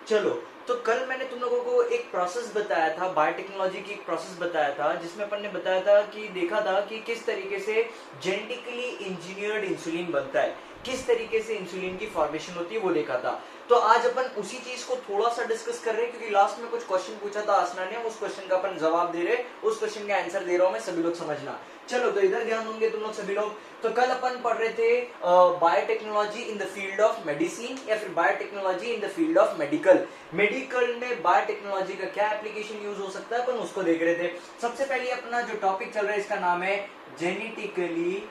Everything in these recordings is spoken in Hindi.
चलो, तो कल मैंने तुम लोगों को एक प्रोसेस बताया था, बायोटेक्नोलॉजी की एक प्रोसेस बताया था, जिसमें अपन ने बताया था कि देखा था कि किस तरीके से जेनेटिकली इंजीनियर्ड इंसुलिन बनता है, किस तरीके से इंसुलिन की फॉर्मेशन होती है, वो देखा था। तो आज अपन उसी चीज को थोड़ा सा डिस्कस कर रहे हैं, क्योंकि लास्ट में कुछ क्वेश्चन पूछा था आसना ने, उस क्वेश्चन का अपन जवाब दे रहे, उस क्वेश्चन का आंसर दे रहा हूं मैं, सभी लोग समझना। चलो, तो इधर ध्यान होंगे तुम लोग सभी लोग। तो कल अपन पढ़ रहे थे biotechnology in the field of medicine, या फिर biotechnology in the field of medical. Medical में बायोटेक्नोलॉजी का क्या एप्लीकेशन यूज हो सकता है, अपन उसको देख रहे थे। सबसे पहले अपना जो टॉपिक चल रहा है, इसका नाम है genetically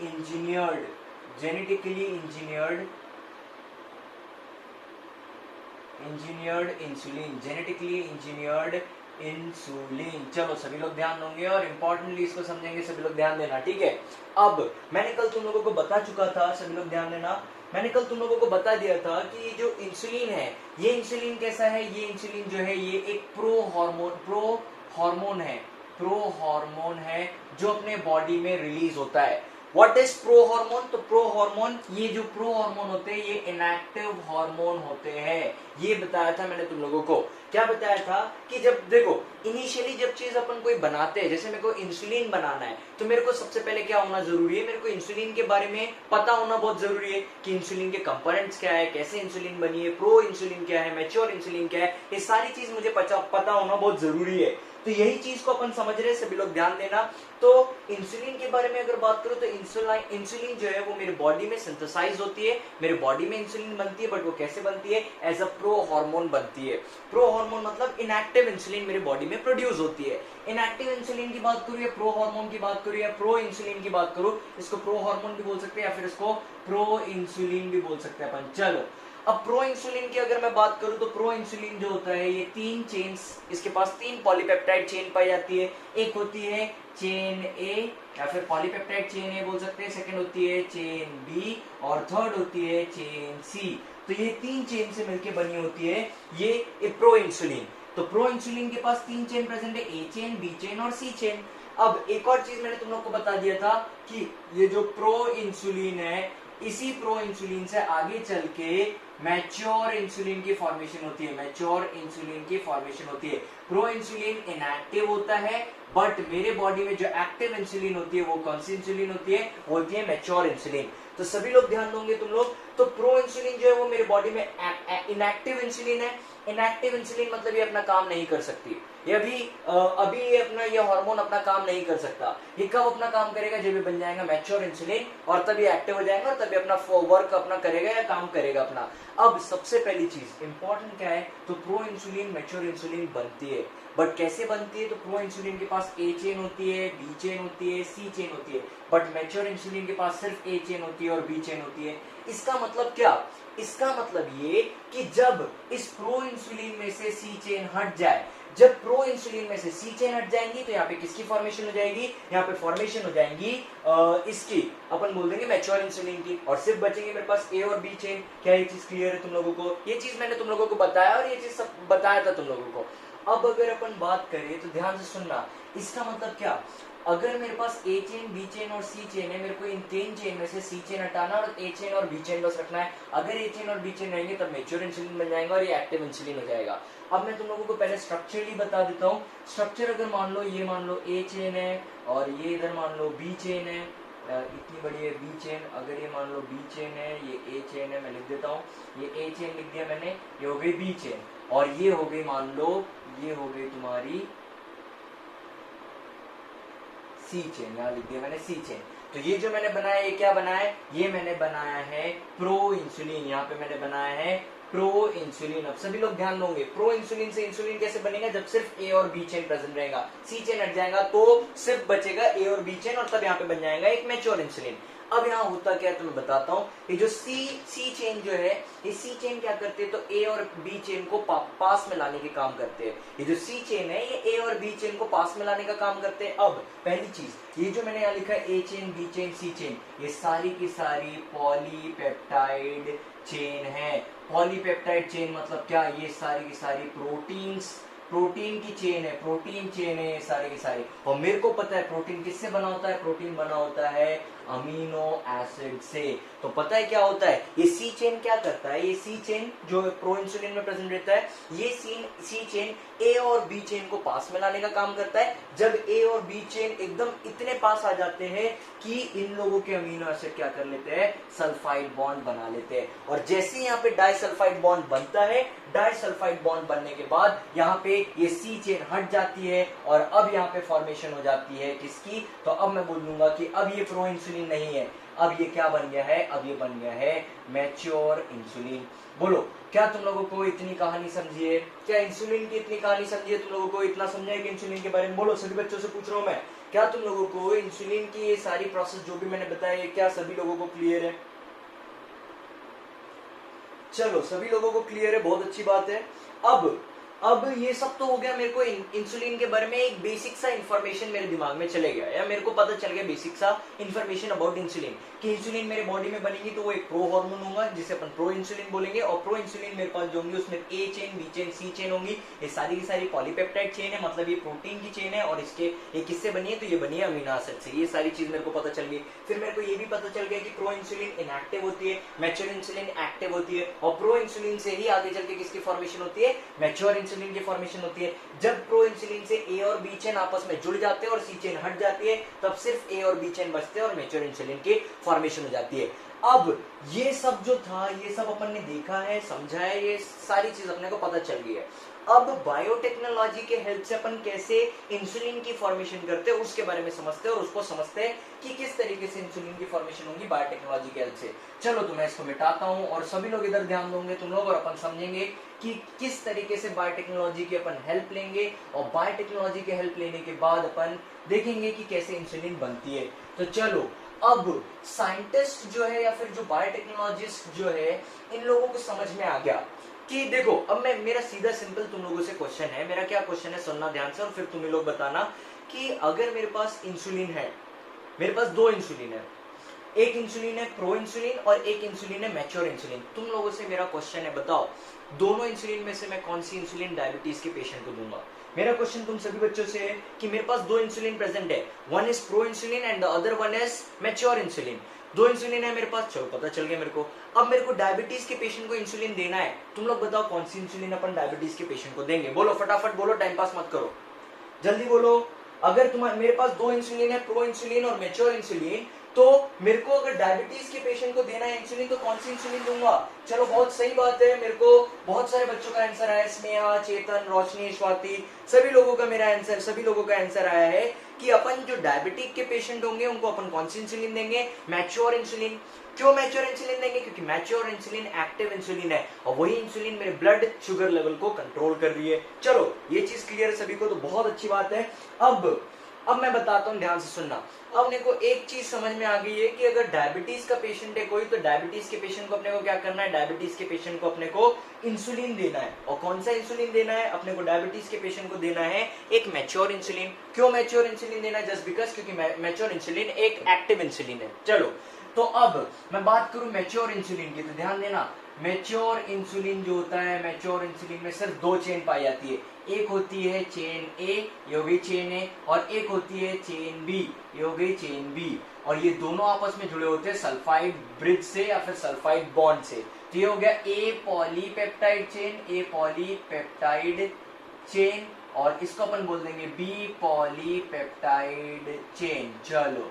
engineered insulin, genetically engineered insulin. चलो, सभी लोग ध्यान दोगे और इंपॉर्टेंटली इसको समझेंगे, सभी लोग ध्यान देना, ठीक है। अब मैंने कल तुम लोगों को बता चुका था, सभी लोग ध्यान देना, मैंने कल तुम लोगों को बता दिया था कि ये जो इंसुलिन है, ये इंसुलिन कैसा है, ये इंसुलिन जो है ये एक प्रो हार्मोन है जो अपने बॉडी में रिलीज होता है। What is pro hormone? तो प्रो हार्मोन, ये जो प्रो हार्मोन होते हैं ये इनएक्टिव हार्मोन होते हैं। ये बताया था मैंने तुम लोगों को। क्या बताया था कि जब देखो, इनिशियली जब चीज अपन कोई बनाते हैं, जैसे मेरे को इंसुलिन बनाना है, तो मेरे को सबसे पहले क्या होना जरूरी है, मेरे को इंसुलिन के बारे में पता होना बहुत जरूरी है कि इंसुलिन के कंपोनेंट्स क्या है, कैसे इंसुलिन बनी है, प्रो इंसुलिन क्या है, मैच्योर इंसुलिन क्या है, ये सारी चीज मुझे पता होना बहुत जरूरी है। तो यही चीज को अपन समझ रहे हैं, सभी लोग ध्यान देना। तो इंसुलिन के बारे में अगर बात करूं, तो इंसुलिन जो है वो मेरे बॉडी में सिंथेसाइज होती है, मेरे बॉडी में इंसुलिन बनती है, बट वो कैसे बनती है, एज अ प्रो हार्मोन बनती है। प्रो हार्मोन मतलब इनएक्टिव इंसुलिन मेरे बॉडी में प्रोड्यूस होती है। इनएक्टिव इंसुलिन की बात करूं या प्रो हार्मोन की बात करूं या प्रो इंसुलिन की बात करूं, इसको प्रो हार्मोन भी बोल सकते हैं या फिर इसको प्रो इंसुलिन भी बोल सकते हैं अपन। चलो, अब प्रो इंसुलिन की अगर मैं बात करूं, तो प्रो इंसुलिन जो होता है ये 3 चेन्स, इसके पास 3 पॉलीपेप्टाइड चेन पाई जाती है। एक होती है चेन ए, या फिर पॉलीपेप्टाइड चेन ए बोल सकते हैं, सेकंड होती है चेन बी, और थर्ड होती है चेन सी। तो ये 3 चेन से मिलकर बनी होती है ये प्रो इंसुलिन। तो प्रो इंसुलिन के पास 3 चेन प्रेजेंट है, ए चेन, बी चेन और सी चेन। अब एक और चीज मैंने तुम लोग को बता दिया था कि ये जो प्रो इंसुलिन है, इसी प्रो इंसुलिन से आगे चल के मैच्योर इंसुलिन की फॉर्मेशन होती है, प्रो इंसुलिन इनएक्टिव होता है, बट मेरे बॉडी में जो एक्टिव इंसुलिन होती है वो कौन सी इंसुलिन होती है, वो होती है मैच्योर इंसुलिन। तो सभी लोग ध्यान दोगे तुम लोग। तो प्रो इंसुलिन जो है वो मेरे बॉडी में इनएक्टिव इंसुलिन है। इनएक्टिव इंसुलिन मतलब ये अपना काम नहीं कर सकती, ये अभी ये अपना ये हार्मोन अपना काम नहीं कर सकता। ये कब अपना काम करेगा, जब ये बन जाएगा मैच्योर इंसुलिन, और तब ये एक्टिव हो जाएगा, और तब ये अपना वर्क अपना करेगा या काम करेगा अपना। अब सबसे पहली चीज इंपॉर्टेंट क्या है, तो प्रो इंसुलिन मैच्योर इंसुलिन बनती है, बट कैसे बनती है, तो प्रो इंसुलिन के पास ए चेन होती है, बी चेन होती है, सी चेन होती है, बट मैच्योर इंसुलिन के पास सिर्फ ए चेन होती है और बी चेन होती है। इसका मतलब क्या, इसका मतलब ये कि जब इस प्रो इंसुलिन में से सी चेन हट जाए, जब प्रो इंसुलिन में से सी चेन हट जाएंगी, तो यहाँ पे किसकी फॉर्मेशन हो जाएगी, यहाँ पे फॉर्मेशन हो जाएंगी इसकी, अपन बोल देंगे मैच्योर इंसुलिन की, और सिर्फ बचेंगे मेरे पास ए और बी चेन। क्या ये चीज क्लियर है तुम लोगों को? ये चीज मैंने तुम लोगों को बताया और ये चीज सब बताया था तुम लोगों को। अब अगर अपन बात करें तो ध्यान से सुनना, इसका मतलब क्या, अगर मेरे पास ए चेन, बी चेन और सी चेन है, मेरे को इन 3 चेन में से सी चेन हटाना और ए चेन और बी चेन बस रखना है। अगर ए चेन और बी चेन रहेंगे तब मैच्योर इंसुलिन बन जाएगा और ये एक्टिव इंसुलिन हो जाएगा। अब मैं तुम लोगों को पहले स्ट्रक्चरली बता देता हूँ। स्ट्रक्चर अगर मान लो, ये मान लो ए चेन है, और ये इधर मान लो बी चेन है, इतनी बड़ी है बी चेन, अगर ये मान लो बी चेन है, ये ए चेन है, मैं लिख देता हूँ, ये ए चेन लिख दिया मैंने, ये हो गई बी चेन, और ये हो गई मान लो, ये हो गई तुम्हारी सी चेन, यहां लिख दिया मैंने सी चेन। तो ये जो मैंने बनाया, ये क्या बनाया है, ये मैंने बनाया है प्रो इंसुलिन, यहाँ पे मैंने बनाया है प्रो इंसुलिन। अब सभी लोग ध्यान दोगे, प्रो इंसुलिन से इंसुलिन कैसे बनेगा, जब सिर्फ ए और बी चेन प्रेजेंट रहेगा, सी चेन हट जाएगा तो सिर्फ बचेगा ए और बी चेन, और तब यहाँ पे बन जाएगा एक मैच्योर इंसुलिन। अब यहाँ होता क्या है तो मैं बताता हूँ। ये जो सी चेन जो है, ये सी चेन क्या करते हैं, तो ए और बी चेन को पास में लाने के काम करते हैं। ये जो सी चेन है ये ए और बी चेन को पास में लाने का काम करते हैं। अब पहली चीज, ये जो मैंने यहाँ लिखा है ए चेन, बी चेन, सी चेन, ये सारी की सारी पॉलीपेप्टाइड चेन है। पॉलीपेप्टाइड चेन मतलब क्या, ये सारी की सारी प्रोटीन की चेन है, प्रोटीन चेन है सारी की सारी। और मेरे को पता है प्रोटीन किससे बना होता है, प्रोटीन बना होता है अमीनो एसिड से। तो पता है क्या होता है, ये सी चेन क्या करता है, ये सी चेन जो प्रो इंसुलिन में प्रेजेंट रहता है, ये सी चेन ए और बी चेन को पास में लाने का काम करता है। जब ए और बी चेन एकदम इतने पास आ जाते हैं कि इन लोगों के अमीनो एसिड क्या कर लेते हैं, सल्फाइड बॉन्ड बना लेते हैं। और जैसे ही यहाँ पे डाइसल्फाइड बॉन्ड बनता है, डाइसल्फाइड बॉन्ड बनने के बाद यहाँ पे ये सी चेन हट जाती है और अब यहाँ पे फॉर्मेशन हो जाती है किसकी, तो अब मैं बोल दूंगा कि अब ये प्रो इंसुलिन नहीं है, अब ये क्या बन गया है, अब ये बन गया है मैच्योर इंसुलिन। बोलो क्या तुम लोगों को इतनी कहानी समझी है, क्या इंसुलिन की इतनी कहानी समझी है, तुम लोगों को इतना समझा है कि इंसुलिन के बारे में। बोलो सभी बच्चों से पूछ रहा हूं मैं, क्या तुम लोगों को इंसुलिन की ये सारी प्रोसेस जो भी मैंने बताया, क्या सभी लोगों को क्लियर है? चलो सभी लोगों को क्लियर है, बहुत अच्छी बात है। अब ये सब तो हो गया, मेरे को इंसुलिन के बारे में एक बेसिक सा इंफॉर्मेशन मेरे दिमाग में चले गया, या मेरे को पता चल गया बेसिक सा इंफॉर्मेशन अबाउट इंसुलिन, कि इंसुलिन मेरे बॉडी में बनेगी तो वो एक प्रो हार्मोन होगा जिसे अपन प्रो इंसुलिन बोलेंगे। और प्रो इंसुलिन मेरे पास जो होंगी उसमें ए चेन, बी चेन, सी चेन होंगी। ये सारी की सारी पॉलीपेप्टाइड चेन है, मतलब ये प्रोटीन की चेन है। और इसके ये किससे बनी है, तो ये बनी है अमीनो एसिड से। ये सारी चीज मेरे को पता चल गई। फिर मेरे को ये भी पता चल गया कि प्रो इंसुलिन इनएक्टिव होती है, मैच्योर इंसुलिन एक्टिव होती है। और प्रो इंसुलिन से ही आगे चल के किसकी फॉर्मेशन होती है, मैच्योर इंसुलिन की फॉर्मेशन होती है। जब प्रो इंसुलिन से ए और बी चेन आपस में जुड़ जाते हैं और सी चेन हट जाती है, तब सिर्फ ए और बी चेन बचते हैं और मैच्योर इंसुलिन की फॉर्मेशन हो जाती है। अब ये सब जो था, ये सब अपन ने देखा है, समझा है, ये सारी चीज अपने को पता चल गई है। अब बायोटेक्नोलॉजी के हेल्प से अपन कैसे इंसुलिन की फॉर्मेशन करते हैं उसके बारे में समझते हैं, और उसको समझते हैं कि किस तरीके से इंसुलिन की फॉर्मेशन होगी बायोटेक्नोलॉजी के हेल्प से। चलो तो मैं इसको मिटाता हूं और सभी लोग इधर ध्यान दोगे तुम लोग, और अपन समझेंगे कि किस तरीके से बायोटेक्नोलॉजी की अपन हेल्प लेंगे। और बायोटेक्नोलॉजी के हेल्प लेने के बाद अपन देखेंगे कि कैसे इंसुलिन बनती है। तो चलो, अब साइंटिस्ट जो है या फिर जो बायोटेक्नोलॉजिस्ट जो है, इन लोगों को समझ में आ गया कि देखो, अब मैं मेरा सीधा सिंपल तुम लोगों से क्वेश्चन है। मेरा क्या क्वेश्चन है, सुनना ध्यान से और फिर तुम लोग बताना कि अगर मेरे पास इंसुलिन है, मेरे पास दो इंसुलिन है, एक इंसुलिन है प्रो इंसुलिन और एक इंसुलिन है मैच्योर इंसुलिन। तुम लोगों से मेरा क्वेश्चन है, बताओ दोनों इंसुलिन में से मैं कौन सी इंसुलिन डायबिटीज के पेशेंट को दूंगा। मेरा क्वेश्चन तुम सभी बच्चों से है कि मेरे पास दो इंसुलिन प्रेजेंट है, one is pro insulin and the other one is mature insulin. दो इंसुलिन है मेरे पास, चलो पता चल गया मेरे को। अब मेरे को डायबिटीज के पेशेंट को इंसुलिन देना है, तुम लोग बताओ कौन सी इंसुलिन अपन डायबिटीज के पेशेंट को देंगे। बोलो फटाफट बोलो, टाइम पास मत करो, जल्दी बोलो। अगर तुम्हारे मेरे पास दो इंसुलिन है, प्रो इंसुलिन और मैच्योर इंसुलिन, तो मेरे को अगर डायबिटीज के पेशेंट को देना है इंसुलिन तो कौन सी इंसुलिन दूंगा। चलो बहुत सही बात है, मेरे को बहुत सारे बच्चों का आंसर आया, स्नेहा, चेतन, रोशनी, स्वाति, सभी लोगों का मेरा आंसर, सभी लोगों का आंसर आया है कि अपन जो डायबिटिक के पेशेंट होंगे उनको अपन कौन सी इंसुलिन देंगे, मैच्योर इंसुलिन। क्यों मैच्योर इंसुलिन देंगे, क्योंकि मैच्योर इंसुलिन एक्टिव इंसुलिन है और वही इंसुलिन मेरे ब्लड शुगर लेवल को कंट्रोल कर रही है। चलो ये चीज क्लियर है सभी को, तो बहुत अच्छी बात है। अब मैं बताता हूँ, ध्यान से सुनना। अब अपने को एक चीज समझ में आ गई है कि अगर डायबिटीज का पेशेंट है कोई, तो डायबिटीज के पेशेंट को अपने को क्या करना है, डायबिटीज के पेशेंट को अपने को इंसुलिन देना है। और कौन सा इंसुलिन देना है अपने को, डायबिटीज के पेशेंट को देना है एक मैच्योर इंसुलिन। क्यों मैच्योर इंसुलिन देना है, जस्ट बिकॉज क्योंकि मैच्योर इंसुलिन एक एक्टिव इंसुलिन है। चलो तो अब मैं बात करूं मैच्योर इंसुलिन की, तो ध्यान देना, मैच्योर इंसुलिन जो होता है, मैच्योर इंसुलिन में सिर्फ दो चेन पाई जाती है। एक होती है चेन ए, ये हो गई चेन ए, और एक होती है चेन बी, ये हो गई चेन बी। और ये दोनों आपस में जुड़े होते हैं सल्फाइड ब्रिज से या फिर सल्फाइड बॉन्ड से। तो ये हो गया ए पॉलीपेप्टाइड चेन, ए पॉलीपेप्टाइड चेन, और इसको अपन बोल देंगे बी पॉलीपेप्टाइड चेन। चलो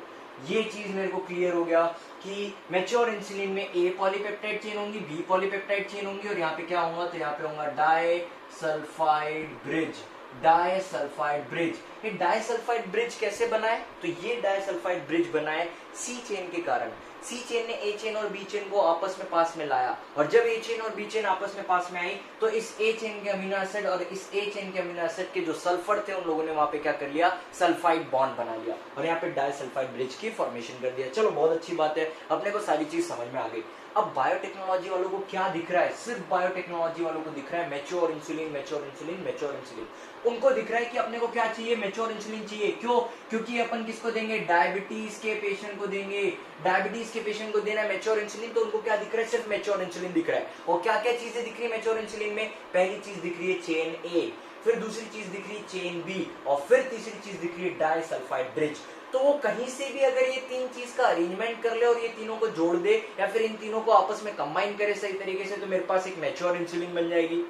ये चीज मेरे को क्लियर हो गया कि मैच्योर इंसुलिन में ए पॉलीपेप्टाइड चेन होंगी, बी पॉलीपेप्टाइड चेन होंगी, और यहाँ पे क्या होगा, तो यहाँ पे होगा डाइसल्फाइड ब्रिज। डाइसल्फाइड ब्रिज, ये डाइसल्फाइड ब्रिज कैसे बना है, तो ये डाइसल्फाइड ब्रिज बना है सी चेन के कारण। सी चेन ने ए चेन और बी चेन को आपस में पास में लाया, और जब ए चेन और बी चेन आपस में पास में आई तो इस ए चेन के अमीनो एसिड और इस ए चेन के अमीनो एसिड के जो सल्फर थे उन लोगों ने वहां पे क्या कर लिया, सल्फाइड बॉन्ड बना लिया, और यहाँ पे डाइसल्फाइड ब्रिज की फॉर्मेशन कर दिया। चलो बहुत अच्छी बात है, अपने को सारी चीज समझ में आ गई। अब बायोटेक्नोलॉजी वालों को क्या दिख रहा है, सिर्फ बायोटेक्नोलॉजी वालों को दिख रहा है mature insulin, mature insulin, mature insulin. उनको दिख रहा है कि अपने को क्या चाहिए, मैच्योर इंसुलिन चाहिए। क्यों, क्योंकि अपन किसको देंगे, डायबिटीज के पेशेंट को देंगे। डायबिटीज के पेशेंट को देना है मैच्योर इंसुलिन, तो उनको क्या दिख रहा है, सिर्फ मैच्योर इंसुलिन दिख रहा है। और क्या क्या चीजें दिख रही है मैच्योर इंसुलिन में, पहली चीज दिख रही है चेन ए। फिर दूसरी चीज दिख रही है चेन बी, और फिर तीसरी चीज दिख रही है डाइसल्फाइड ब्रिज। तो वो कहीं से भी अगर ये तीन चीज का अरेंजमेंट कर ले और ये तीनों को जोड़ दे या फिर इन तीनों को आपस में कंबाइन करे सही तरीके से, तो मेरे पास एक मैच्योर इंसुलिन बन जाएगी।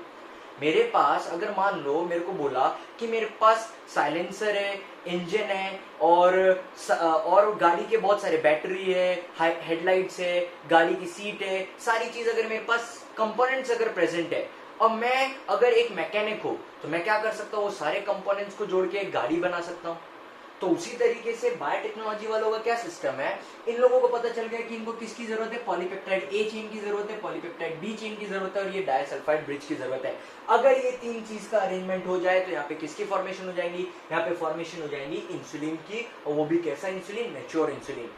मेरे पास अगर मान लो मेरे को बोला कि मेरे पास साइलेंसर है, इंजन है, और गाड़ी के बहुत सारे बैटरी है, हेडलाइट्स है, गाड़ी की सीट है, सारी चीज अगर मेरे पास कंपोनेंट्स अगर प्रेजेंट है, और मैं अगर एक मैकेनिक हूं, तो मैं क्या कर सकता हूँ, वो सारे कंपोनेंट्स को जोड़ के एक गाड़ी बना सकता हूँ। तो उसी तरीके से बायोटेक्नोलॉजी वालों का क्या सिस्टम है, इन लोगों को पता चल गया कि इनको किसकी जरूरत है, पॉलीपेप्टाइड ए चेन की जरूरत है, पॉलीपेप्टाइड बी चेन की जरूरत है, और ये डाइसल्फाइड ब्रिज की जरूरत है। अगर ये तीन चीज का अरेंजमेंट हो जाए तो यहाँ पे किसकी फॉर्मेशन हो जाएंगी, यहाँ पे फॉर्मेशन हो जाएंगी इंसुलिन की, और वो भी कैसा इंसुलिन, मैच्योर इंसुलिन।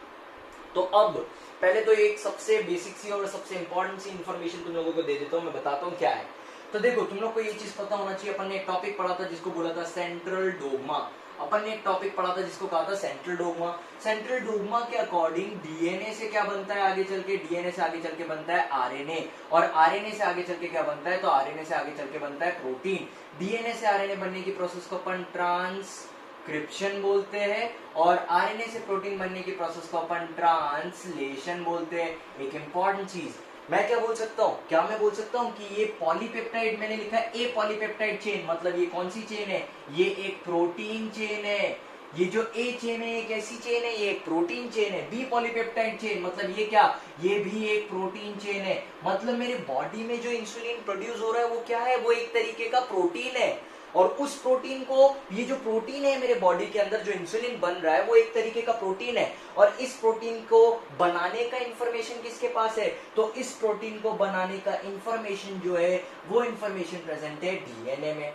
तो अब पहले तो एक सबसे बेसिक सी और सबसे इंपॉर्टेंट सी इंफॉर्मेशन तुम लोगों को दे देता हूँ, मैं बताता हूँ क्या है। तो देखो, तुम लोग को ये चीज पता होना चाहिए, अपन ने एक टॉपिक पढ़ा था जिसको बोला था सेंट्रल डोग्मा। अपन ने एक टॉपिक पढ़ा था जिसको कहा था सेंट्रल डोग्मा। सेंट्रल डोग्मा के अकॉर्डिंग डीएनए से क्या बनता है आगे चल के, डीएनए से आगे चल के बनता है आरएनए, और आरएनए से आगे चल के क्या बनता है, तो आरएनए से आगे चल के बनता है प्रोटीन। डीएनए से आरएनए बनने की प्रोसेस को अपन ट्रांसक्रिप्शन बोलते हैं, और आरएनए से प्रोटीन बनने की प्रोसेस को अपन ट्रांसलेशन बोलते हैं। एक इंपॉर्टेंट चीज मैं क्या बोल सकता हूँ, क्या मैं बोल सकता हूँ कि ये पॉलीपेप्टाइड, मैंने लिखा है ए पॉलीपेप्टाइड चेन, मतलब ये कौन सी चेन है, ये एक प्रोटीन चेन है। ये जो ए चेन है एक ऐसी चेन है, ये एक प्रोटीन चेन है। बी पॉलीपेप्टाइड चेन मतलब ये क्या, ये भी एक प्रोटीन चेन है। मतलब मेरे बॉडी में जो इंसुलिन प्रोड्यूस हो रहा है वो क्या है, वो एक तरीके का प्रोटीन है, और उस प्रोटीन को, ये जो प्रोटीन है मेरे बॉडी के अंदर जो इंसुलिन बन रहा है वो एक तरीके का प्रोटीन है, और इस प्रोटीन को बनाने का इंफॉर्मेशन किसके पास है, तो इस प्रोटीन को बनाने का इंफॉर्मेशन जो है वो इंफॉर्मेशन प्रेजेंट है डीएनए में।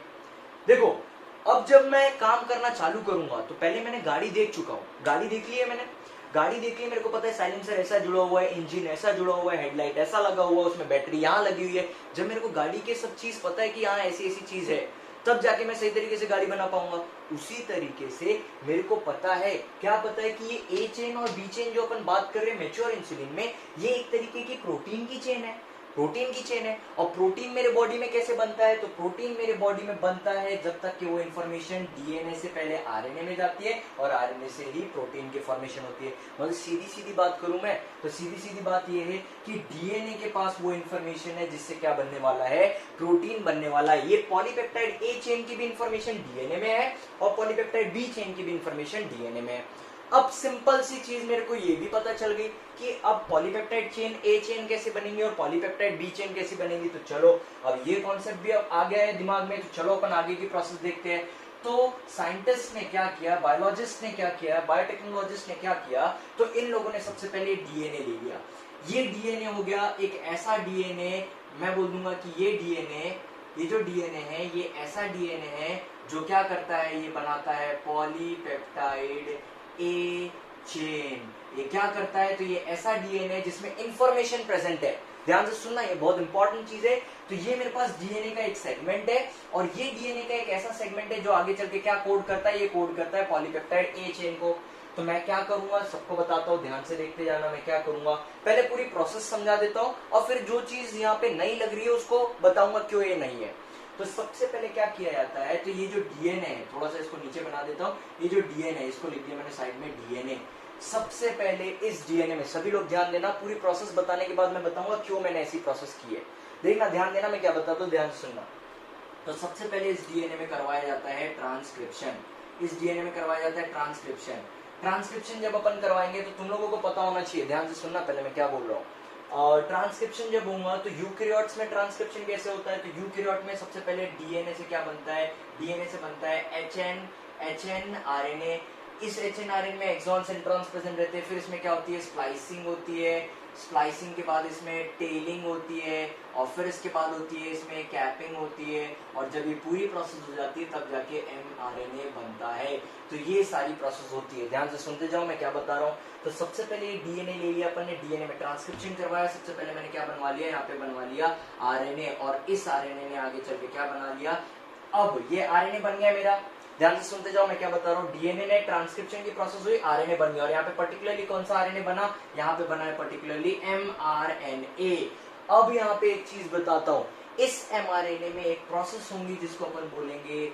देखो, अब जब मैं काम करना चालू करूंगा, तो पहले मैंने गाड़ी देख चुका हूं, गाड़ी देख ली है मैंने, गाड़ी देख ली, मेरे को पता है साइलेंसर ऐसा जुड़ा हुआ है, इंजन ऐसा जुड़ा हुआ है, हेडलाइट ऐसा लगा हुआ है, उसमें बैटरी यहाँ लगी हुई है। जब मेरे को गाड़ी के सब चीज पता है कि यहाँ ऐसी ऐसी चीज है, तब जाके मैं सही तरीके से गाड़ी बना पाऊंगा। उसी तरीके से मेरे को पता है, क्या पता है कि ये ए चेन और बी चेन जो अपन बात कर रहे हैं मैच्योर इंसुलिन में, ये एक तरीके की प्रोटीन की चेन है, प्रोटीन की चेन है। और प्रोटीन मेरे बॉडी में कैसे बनता है, तो प्रोटीन मेरे बॉडी में बनता है जब तक कि वो इंफॉर्मेशन डीएनए से पहले आरएनए में जाती है, और आरएनए से ही प्रोटीन की फॉर्मेशन होती है। मतलब सीधी सीधी बात करूं मैं, तो सीधी सीधी बात ये है कि डीएनए के पास वो इंफॉर्मेशन है जिससे क्या बनने वाला है, प्रोटीन बनने वाला है। ये पॉलीपेप्टाइड ए चेन की भी इंफॉर्मेशन डीएनए में है, और पॉलीपेप्टाइड बी चेन की भी इंफॉर्मेशन डीएनए में है। अब सिंपल सी चीज मेरे को ये भी पता चल गई कि अब पॉलीपेप्टाइड चेन ए चेन कैसे बनेंगी और पॉलीपेप्टाइड बी चेन कैसे बनेंगी। तो चलो, अब ये कॉन्सेप्ट भी अब आ गया है दिमाग में, तो चलो अपन आगे की प्रोसेस देखते हैं। तो साइंटिस्ट ने क्या किया, बायोलॉजिस्ट ने क्या किया, बायोटेक्नोलॉजिस्ट ने क्या किया, तो इन लोगों ने सबसे पहले डीएनए ले लिया। ये डीएनए हो गया एक ऐसा डीएनए, मैं बोल दूंगा कि ये डीएनए, ये जो डीएनए है ये ऐसा डीएनए है जो क्या करता है, ये बनाता है पॉलीपेप्टाइड ए चेन। ये क्या करता है, तो ये ऐसा डीएनए है जिसमें इंफॉर्मेशन प्रेजेंट है। ध्यान से सुनना, ये बहुत इंपॉर्टेंट चीज है। तो ये मेरे पास डीएनए का एक सेगमेंट है, और ये डीएनए का एक ऐसा सेगमेंट है जो आगे चल के क्या कोड करता है, ये कोड करता है पॉलीपेप्टाइड ए चेन को। तो मैं क्या करूंगा, सबको बताता हूँ, ध्यान से देखते जाना। मैं क्या करूंगा, पहले पूरी प्रोसेस समझा देता हूँ, और फिर जो चीज यहाँ पे नई लग रही है उसको बताऊंगा क्यों ये नहीं है। तो सबसे पहले क्या किया जाता है, तो ये जो डीएनए है, थोड़ा सा इसको नीचे बना देता हूँ, ये जो डीएनए है इसको लिख दिया मैंने साइड में डीएनए। सबसे पहले इस डीएनए में, सभी लोग ध्यान देना, पूरी प्रोसेस बताने के बाद मैं बताऊंगा क्यों मैंने ऐसी प्रोसेस की है। देखना, ध्यान देना, मैं क्या बताता हूँ, ध्यान से सुनना। तो सबसे पहले इस डीएनए में करवाया जाता है ट्रांसक्रिप्शन। इस डीएनए में करवाया जाता है ट्रांसक्रिप्शन। ट्रांसक्रिप्शन जब अपन करवाएंगे तो तुम लोगों को पता होना चाहिए, ध्यान से सुनना पहले मैं क्या बोल रहा हूँ। और ट्रांसक्रिप्शन जब होगा तो यूकैरियोट्स में ट्रांसक्रिप्शन कैसे होता है, तो यूकैरियोट में सबसे पहले डीएनए से क्या बनता है, डीएनए से बनता है एचएन आरएनए। इस एचएन आरएनए में एक्सॉन्स इंट्रॉन्स प्रेजेंट रहते हैं। फिर इसमें क्या होती है, स्प्लाइसिंग होती है। स्प्लाइसिंग के बाद इसमें टेलिंग होती है, और फिर इसके बाद होती है इसमें कैपिंग होती है, और जब ये पूरी प्रोसेस हो जाती है तब जाके एमआरएनए बनता है। तो ये सारी प्रोसेस होती है, ध्यान से सुनते जाओ मैं क्या बता रहा हूँ। तो सबसे पहले डीएनए ले लिया अपन ने, डीएनए में ट्रांसक्रिप्शन करवाया। सबसे पहले मैंने क्या बनवा लिया, यहाँ पे बनवा लिया आरएनए, और इस आरएनए ने आगे चल के क्या बना लिया, अब ये आरएनए बन गया मेरा। ध्यान से सुनते जाओ मैं क्या बता रहा हूँ। डीएनए ने ट्रांसक्रिप्शन की प्रोसेस हुई, आरएनए बन गया, और यहाँ पे पर्टिकुलरली कौन सा आरएनए बना, यहाँ पे बना है पर्टिकुलरली एमआरएनए। अब यहाँ पे एक चीज बताता हूँ, इस mRNA में एक प्रोसेस होंगी जिसको अपन बोलेंगे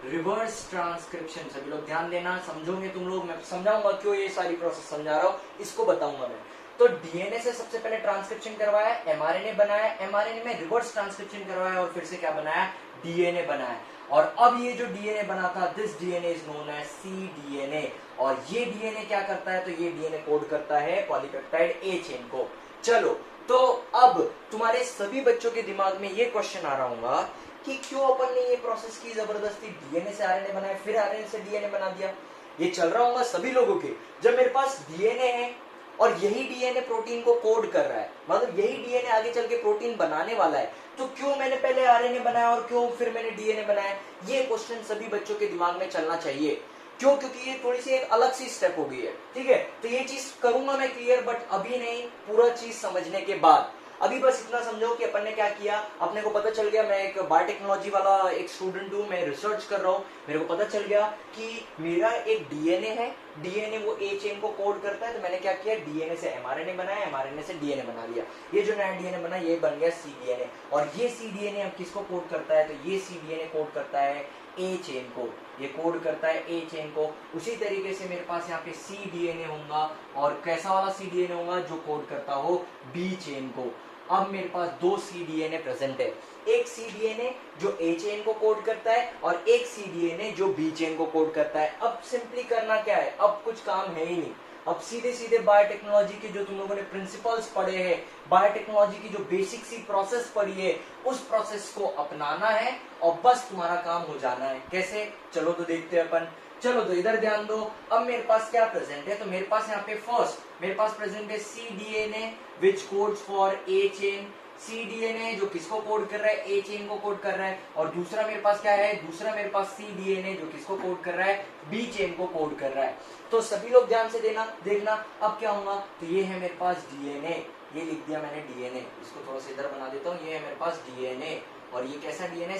रिवर्स ट्रांसक्रिप्शन। सभी लोग ध्यान देना, समझोगे तुम लोग, मैं समझाऊंगा क्यों ये सारी प्रोसेस समझा रहा हूं, इसको बताऊंगा मैं। तो डीएनए से सबसे पहले ट्रांसक्रिप्शन करवाया, एमआरएनए बनाया, एमआरएनए में रिवर्स ट्रांसक्रिप्शन करवाया और फिर से क्या बनाया, डीएनए बनाया। और अब ये जो डीएनए बना था, this DNA is known as cDNA। और ये डीएनए क्या करता है, तो ये डीएनए कोड करता है पॉलीपेप्टाइड ए चेन को। चलो, तो अब तुम्हारे सभी बच्चों के दिमाग में ये क्वेश्चन आ रहा होगा कि क्यों अपन ने ये प्रोसेस की, जबरदस्ती डीएनए से आरएनए बनाया, फिर आरएनए से डीएनए बना दिया। ये चल रहा होगा सभी लोगों के, जब मेरे पास डीएनए है और यही डीएनए प्रोटीन को कोड कर रहा है, मतलब यही डीएनए आगे चल के प्रोटीन बनाने वाला है, तो क्यों मैंने पहले आरएनए बनाया और क्यों फिर मैंने डीएनए बनाया। ये क्वेश्चन सभी बच्चों के दिमाग में चलना चाहिए। क्यों? क्योंकि ये थोड़ी सी एक अलग सी स्टेप हो गई है, ठीक है। तो ये चीज करूंगा मैं क्लियर, बट अभी नहीं, पूरा चीज समझने के बाद। अभी बस इतना समझो कि अपन ने क्या किया, अपने को पता चल गया, मैं एक बायोटेक्नोलॉजी वाला एक स्टूडेंट हूँ, मैं रिसर्च कर रहा हूँ, मेरे को पता चल गया कि मेरा एक डीएनए है, डीएनए वो ए चेन को कोड करता है। तो मैंने क्या किया, डीएनए से एमआरएनए बनाया, एमआरएनए से डीएनए बना लिया। ये जो नया डीएनए बना ये बन गया cDNA। और ये cDNA अब किसको कोड करता है, तो ये cDNA कोड करता है ए चेन को, ये कोड करता है ए चेन को। उसी तरीके से मेरे पास यहाँ पे cDNA होगा, और कैसा वाला cDNA होगा, जो कोड करता हो बी चेन को। अब मेरे पास दो cDNA प्रेजेंट है, एक cDNA जो ए चेन को कोड करता है और एक cDNA जो बी चेन को कोड करता है। अब सिंपली करना क्या है, अब कुछ काम है ही नहीं, अब सीधे सीधे बायोटेक्नोलॉजी के जो तुम लोगों ने प्रिंसिपल्स पढ़े हैं, बायोटेक्नोलॉजी की जो बेसिक सी प्रोसेस पढ़ी है, उस प्रोसेस को अपनाना है और बस तुम्हारा काम हो जाना है। कैसे, चलो तो देखते हैं अपन। चलो तो इधर ध्यान दो, अब मेरे पास क्या प्रेजेंट है, तो मेरे पास यहाँ पे फर्स्ट मेरे पास प्रेजेंट है cDNA which codes for a chain. cDNA जो किसको कोड कर रहा है, ए चेन को कोड कर रहा है। और दूसरा मेरे पास क्या है, दूसरा मेरे पास cDNA जो किसको कोड कर रहा है, बी चेन को कोड कर रहा है। तो सभी लोग ध्यान से देखना अब क्या होगा, तो ये है मेरे पास डीएनए, ये लिख दिया मैंने डीएनए, इसको थोड़ा सा इधर बना देता हूँ, ये है मेरे पास डीएनए। और ये कैसा डीएनए,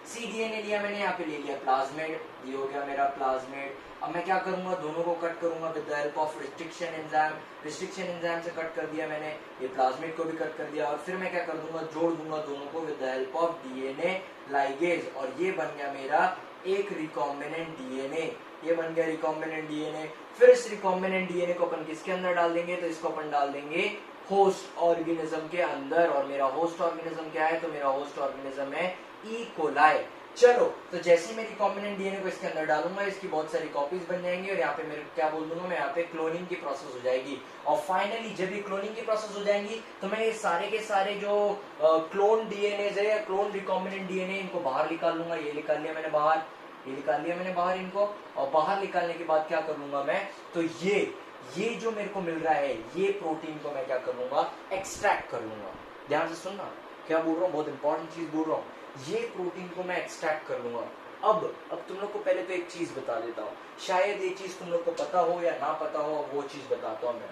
cDNA लिया मैंने, यहाँ पे ले लिया प्लाज्मिड, ये हो गया मेरा प्लाज्मिड। अब मैं क्या करूंगा, दोनों को कट करूंगा with the help of restriction enzyme से कट कर दिया मैंने, ये प्लाज्मिड को भी कट कर दिया। और फिर मैं क्या कर दूंगा, जोड़ दूंगा दोनों को with the help of DNA ligase, और ये बन गया मेरा एक रिकॉम्बिनेंट डीएनए, ये बन गया रिकॉम्बिनेंट डीएनए। फिर इस रिकॉम्बिनेंट डीएनए को अपन किसके अंदर डाल देंगे, तो इसको अपन डाल देंगे होस्ट ऑर्गेनिज्म के अंदर। और मेरा होस्ट ऑर्गेनिज्म क्या है, तो मेरा होस्ट ऑर्गेनिज्म है ई कोलाई। चलो, तो जैसे मैं रिकॉम्बिनेंट डीएनए को इसके अंदर डालूंगा, इसकी बहुत सारी कॉपीज बन जाएंगी, और यहाँ पे मेरे क्या बोल दूंगा मैं, यहाँ पे क्लोनिंग की प्रोसेस हो जाएगी। और फाइनली जब ये क्लोनिंग की प्रोसेस हो जाएंगी, तो मैं ये सारे के सारे जो क्लोन डीएनए है या क्लोन रिकॉम्बिनेंट डीएनए, इनको बाहर निकाल लूंगा। ये निकाल लिया मैंने बाहर, ये निकाल लिया मैंने बाहर इनको। और बाहर निकालने के बाद क्या कर लूंगा मैं, तो ये जो मेरे को मिल रहा है, ये प्रोटीन को मैं क्या कर लूंगा, एक्सट्रैक्ट कर लूंगा। ध्यान से सुनना क्या बोल रहा हूँ, बहुत इंपॉर्टेंट चीज बोल रहा हूँ। ये प्रोटीन को मैं एक्सट्रैक्ट कर लूंगा। अब तुम लोग को पहले तो एक चीज बता देता हूँ, शायद ये चीज तुम लोग को पता हो या ना पता हो, वो चीज बताता हूँ मैं।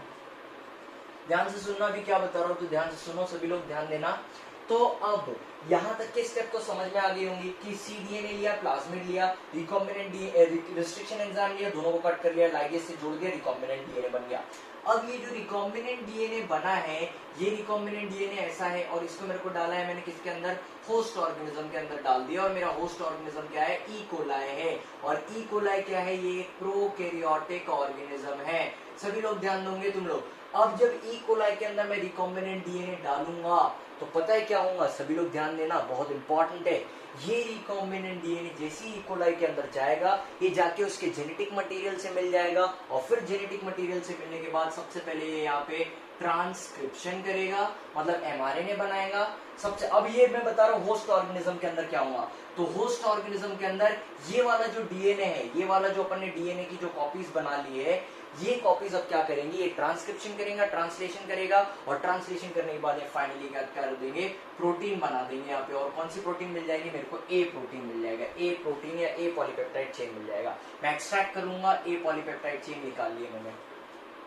ध्यान से सुनना, भी क्या बता रहा हूँ तो ध्यान से सुनो, सभी लोग ध्यान देना। तो अब यहाँ तक के स्टेप तो समझ में आ गई होंगी कि cDNA लिया, प्लाज्मिड लिया, रिकॉम्बिनेंट रिस्ट्रिक्शन एंजाइम लिया, दोनों को कट कर लिया, लाइगेज से जोड़ दिया, रिकॉम्बिनेंट डीएनए बन गया। अब ये जो रिकॉम्बिनेंट डीएनए बना है, ये रिकॉम्बिनेंट डीएनए ऐसा है, और इसको मेरे को डाला है मैंने किसके अंदर, होस्ट ऑर्गेनिज्म के अंदर डाल दिया। और मेरा होस्ट ऑर्गेनिज्म क्या है, ई कोलाई है। और ई कोलाई क्या है, ये प्रोकैरियोटिक ऑर्गेनिज्म है। सभी लोग ध्यान दोगे तुम लोग। अब जब ई कोलाई के अंदर मैं रिकॉम्बिनेंट डीएनए डालूंगा, तो पता है क्या होगा, सभी लोग ध्यान देना, बहुत इंपॉर्टेंट है। ये रिकॉम्बिनेंट डीएनए जैसे ही ई कोलाई के अंदर जाएगा, ये जाके उसके जेनेटिक मटेरियल से मिल जाएगा, और फिर जेनेटिक मटेरियल से मिलने के बाद सबसे पहले ये यहाँ पे ट्रांसक्रिप्शन करेगा, मतलब एमआरएनए बनाएगा सबसे। अब ये मैं बता रहा हूँ होस्ट ऑर्गेनिज्म के अंदर क्या हुआ, तो होस्ट ऑर्गेनिज्म के अंदर ये वाला जो डीएनए है, ये वाला जो अपन ने डीएनए की जो कॉपीज बना ली है, ये कॉपीज अब क्या करेंगी, ये ट्रांसक्रिप्शन करेगा, ट्रांसलेशन करेगा, और ट्रांसलेशन करने के बाद ये फाइनली क्या कर देंगे, प्रोटीन बना देंगे यहाँ पे। और कौन सी प्रोटीन मिल जाएगी, मेरे को ए प्रोटीन मिल जाएगा, ए प्रोटीन या ए पॉलीपेप्टाइड चेन मिल जाएगा। मैं एक्सट्रैक्ट करूंगा, ए पॉलीपेप्टाइड चेन निकाल लिया मैंने।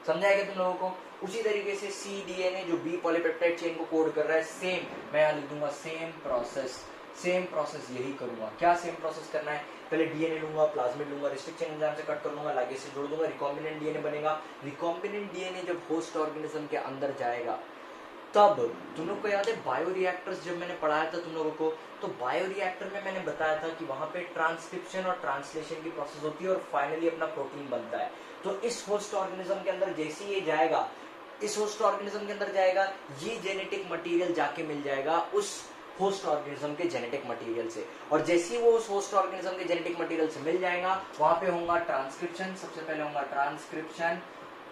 समझाएगा तुम लोगों को। उसी तरीके से cDNA जो बी पॉलीपेप्टाइड चेन को कोड कर रहा है, सेम मैं यहाँ लिख दूंगा, सेम प्रोसेस यही करूंगा। क्या सेम प्रोसेस करना है, पहले डीएनए लूंगा, प्लाज्मिड लूंगा, रिस्ट्रिक्शन एंजाइम से कट कर लूंगा, लाइगेज से जोड़ दूंगा, रिकॉम्बिनेंट डीएनए बनेगा। रिकॉम्बिनेंट डीएनए जब होस्ट ऑर्गेनिज्म के अंदर जाएगा, तब तुम लोग को याद है बायोरिएक्टर्स जब मैंने पढ़ाया था तुम लोगों को, तो बायोरिएक्टर में मैंने बताया था कि वहां पे ट्रांसक्रिप्शन और ट्रांसलेशन की प्रोसेस होती है और फाइनली अपना प्रोटीन बनता है। तो इस होस्ट ऑर्गेनिज्म के अंदर जैसे ये जाएगा, इस होस्ट ऑर्गेनिज्म के अंदर जाएगा, ये जेनेटिक मटेरियल जाके मिल जाएगा उस होस्ट ऑर्गेनिज्म के जेनेटिक मटेरियल से, और जैसे ही वो उस होस्ट ऑर्गेनिज्म के जेनेटिक मटेरियल से मिल जाएगा, वहां पे होगा ट्रांसक्रिप्शन, सबसे पहले होगा ट्रांसक्रिप्शन,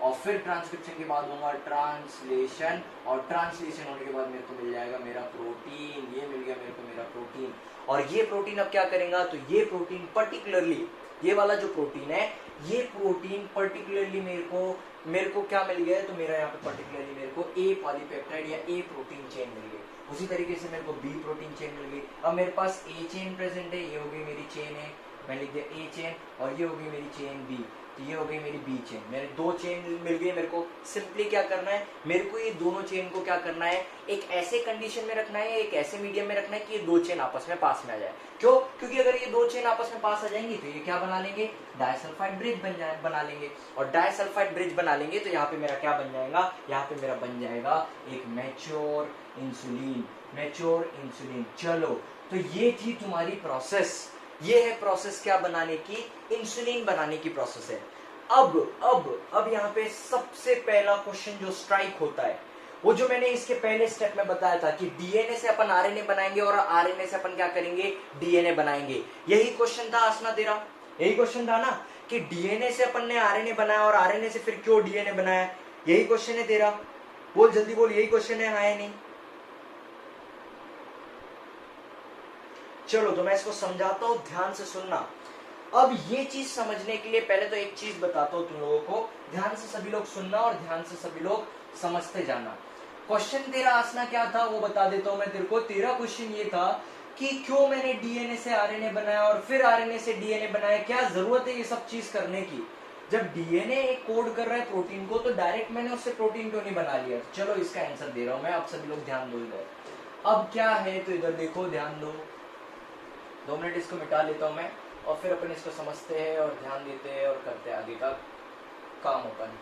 और फिर ट्रांसक्रिप्शन के बाद होगा ट्रांसलेशन, और ट्रांसलेशन होने के बाद मेरे को मिल जाएगा मेरा प्रोटीन। ये मिल गया मेरे को मेरा प्रोटीन। और ये प्रोटीन अब क्या करेगा, तो ये प्रोटीन पर्टिकुलरली, ये वाला जो प्रोटीन है, ये प्रोटीन पर्टिकुलरली मेरे को क्या मिल गया है, तो मेरा यहाँ पे पर्टिकुलरली मेरे को ए पॉलीपेप्टाइड या ए प्रोटीन चेन मिल गई। उसी तरीके से मेरे को बी प्रोटीन चेन मिल गई। अब मेरे पास ए चेन प्रेजेंट है, ये हो गई मेरी चेन है, मैं लिख दिया ए चेन, और ये हो गई मेरी चेन बी, तो ये हो गई मेरी बी चेन। मेरे दो चेन मिल गई। मेरे को सिंपली क्या करना है, मेरे को ये दोनों चेन को क्या करना है, एक ऐसे कंडीशन में रखना है, एक ऐसे मीडियम में रखना है कि ये दो चेन आपस में पास में आ जाए। क्यों? क्योंकि अगर ये दो चेन आपस में पास आ जाएंगी तो ये क्या बना लेंगे, डाइसल्फाइड ब्रिज बना लेंगे, और डाइसल्फाइड ब्रिज बना लेंगे तो यहाँ पे मेरा क्या बन जाएगा, यहाँ पे मेरा बन जाएगा एक मैच्योर इंसुलिन, मैच्योर इंसुलिन। चलो, तो ये थी तुम्हारी प्रोसेस, ये है प्रोसेस क्या बनाने की, इंसुलिन बनाने की प्रोसेस है। अब यहाँ पे सबसे पहला क्वेश्चन जो स्ट्राइक होता है, वो जो मैंने इसके पहले स्टेप में बताया था कि डीएनए से अपन आरएनए बनाएंगे और आरएनए से अपन क्या करेंगे, डीएनए बनाएंगे। यही क्वेश्चन था आसना तेरा, यही क्वेश्चन था ना कि डीएनए से अपन ने आरएनए बनाया और आरएनए से फिर क्यों डीएनए बनाया, यही क्वेश्चन है तेरा। बोल जल्दी बोल, यही क्वेश्चन है, हाँ या नहीं? चलो, तो मैं इसको समझाता हूं, ध्यान से सुनना। अब ये चीज समझने के लिए पहले तो एक चीज बताता हूं तुम लोगों को, ध्यान से सभी लोग सुनना और ध्यान से सभी लोग समझते जाना। क्वेश्चन तेरा आसना क्या था वो बता देता हूं मैं तेरे को। तेरा क्वेश्चन ये था कि क्यों मैंने डीएनए से आरएनए बनाया और फिर आरएनए से डीएनए बनाया, क्या जरूरत है ये सब चीज करने की। जब डीएनए कोड कर रहा है प्रोटीन को, तो डायरेक्ट मैंने उससे प्रोटीन क्यों नहीं बना लिया। चलो, इसका आंसर दे रहा हूं मैं, आप सभी लोग ध्यान दो इधर। अब क्या है, तो इधर देखो, ध्यान दो, 2 मिनट इसको मिटा लेता हूं मैं, और फिर अपन इसको समझते हैं और ध्यान देते हैं और करते हैं आगे का काम अपन।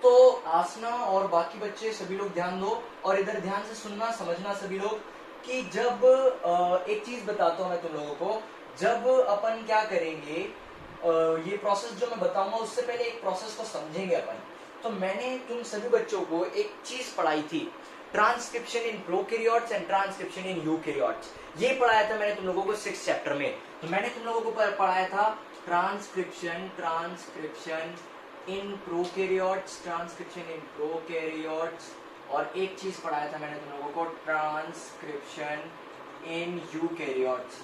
तो आसना और बाकी बच्चे सभी लोग ध्यान दो और इधर ध्यान से सुनना, समझना सभी लोग कि जब एक चीज बताता हूं मैं तुम लोगों को, जब अपन क्या करेंगे, ये प्रोसेस जो मैं बताऊंगा उससे पहले एक प्रोसेस को समझेंगे अपन। तो मैंने तुम सभी बच्चों को एक चीज पढ़ाई थी, transcription in prokaryotes and transcription in eukaryotes. ये पढ़ाया था मैंने तुम लोगों को 6th चैप्टर में। तो मैंने तुम लोगों को पढ़ाया था transcription in prokaryotes, transcription in prokaryotes, और एक चीज पढ़ाया था मैंने तुम लोगों को, ट्रांसक्रिप्शन इन यूकैरियोट्स,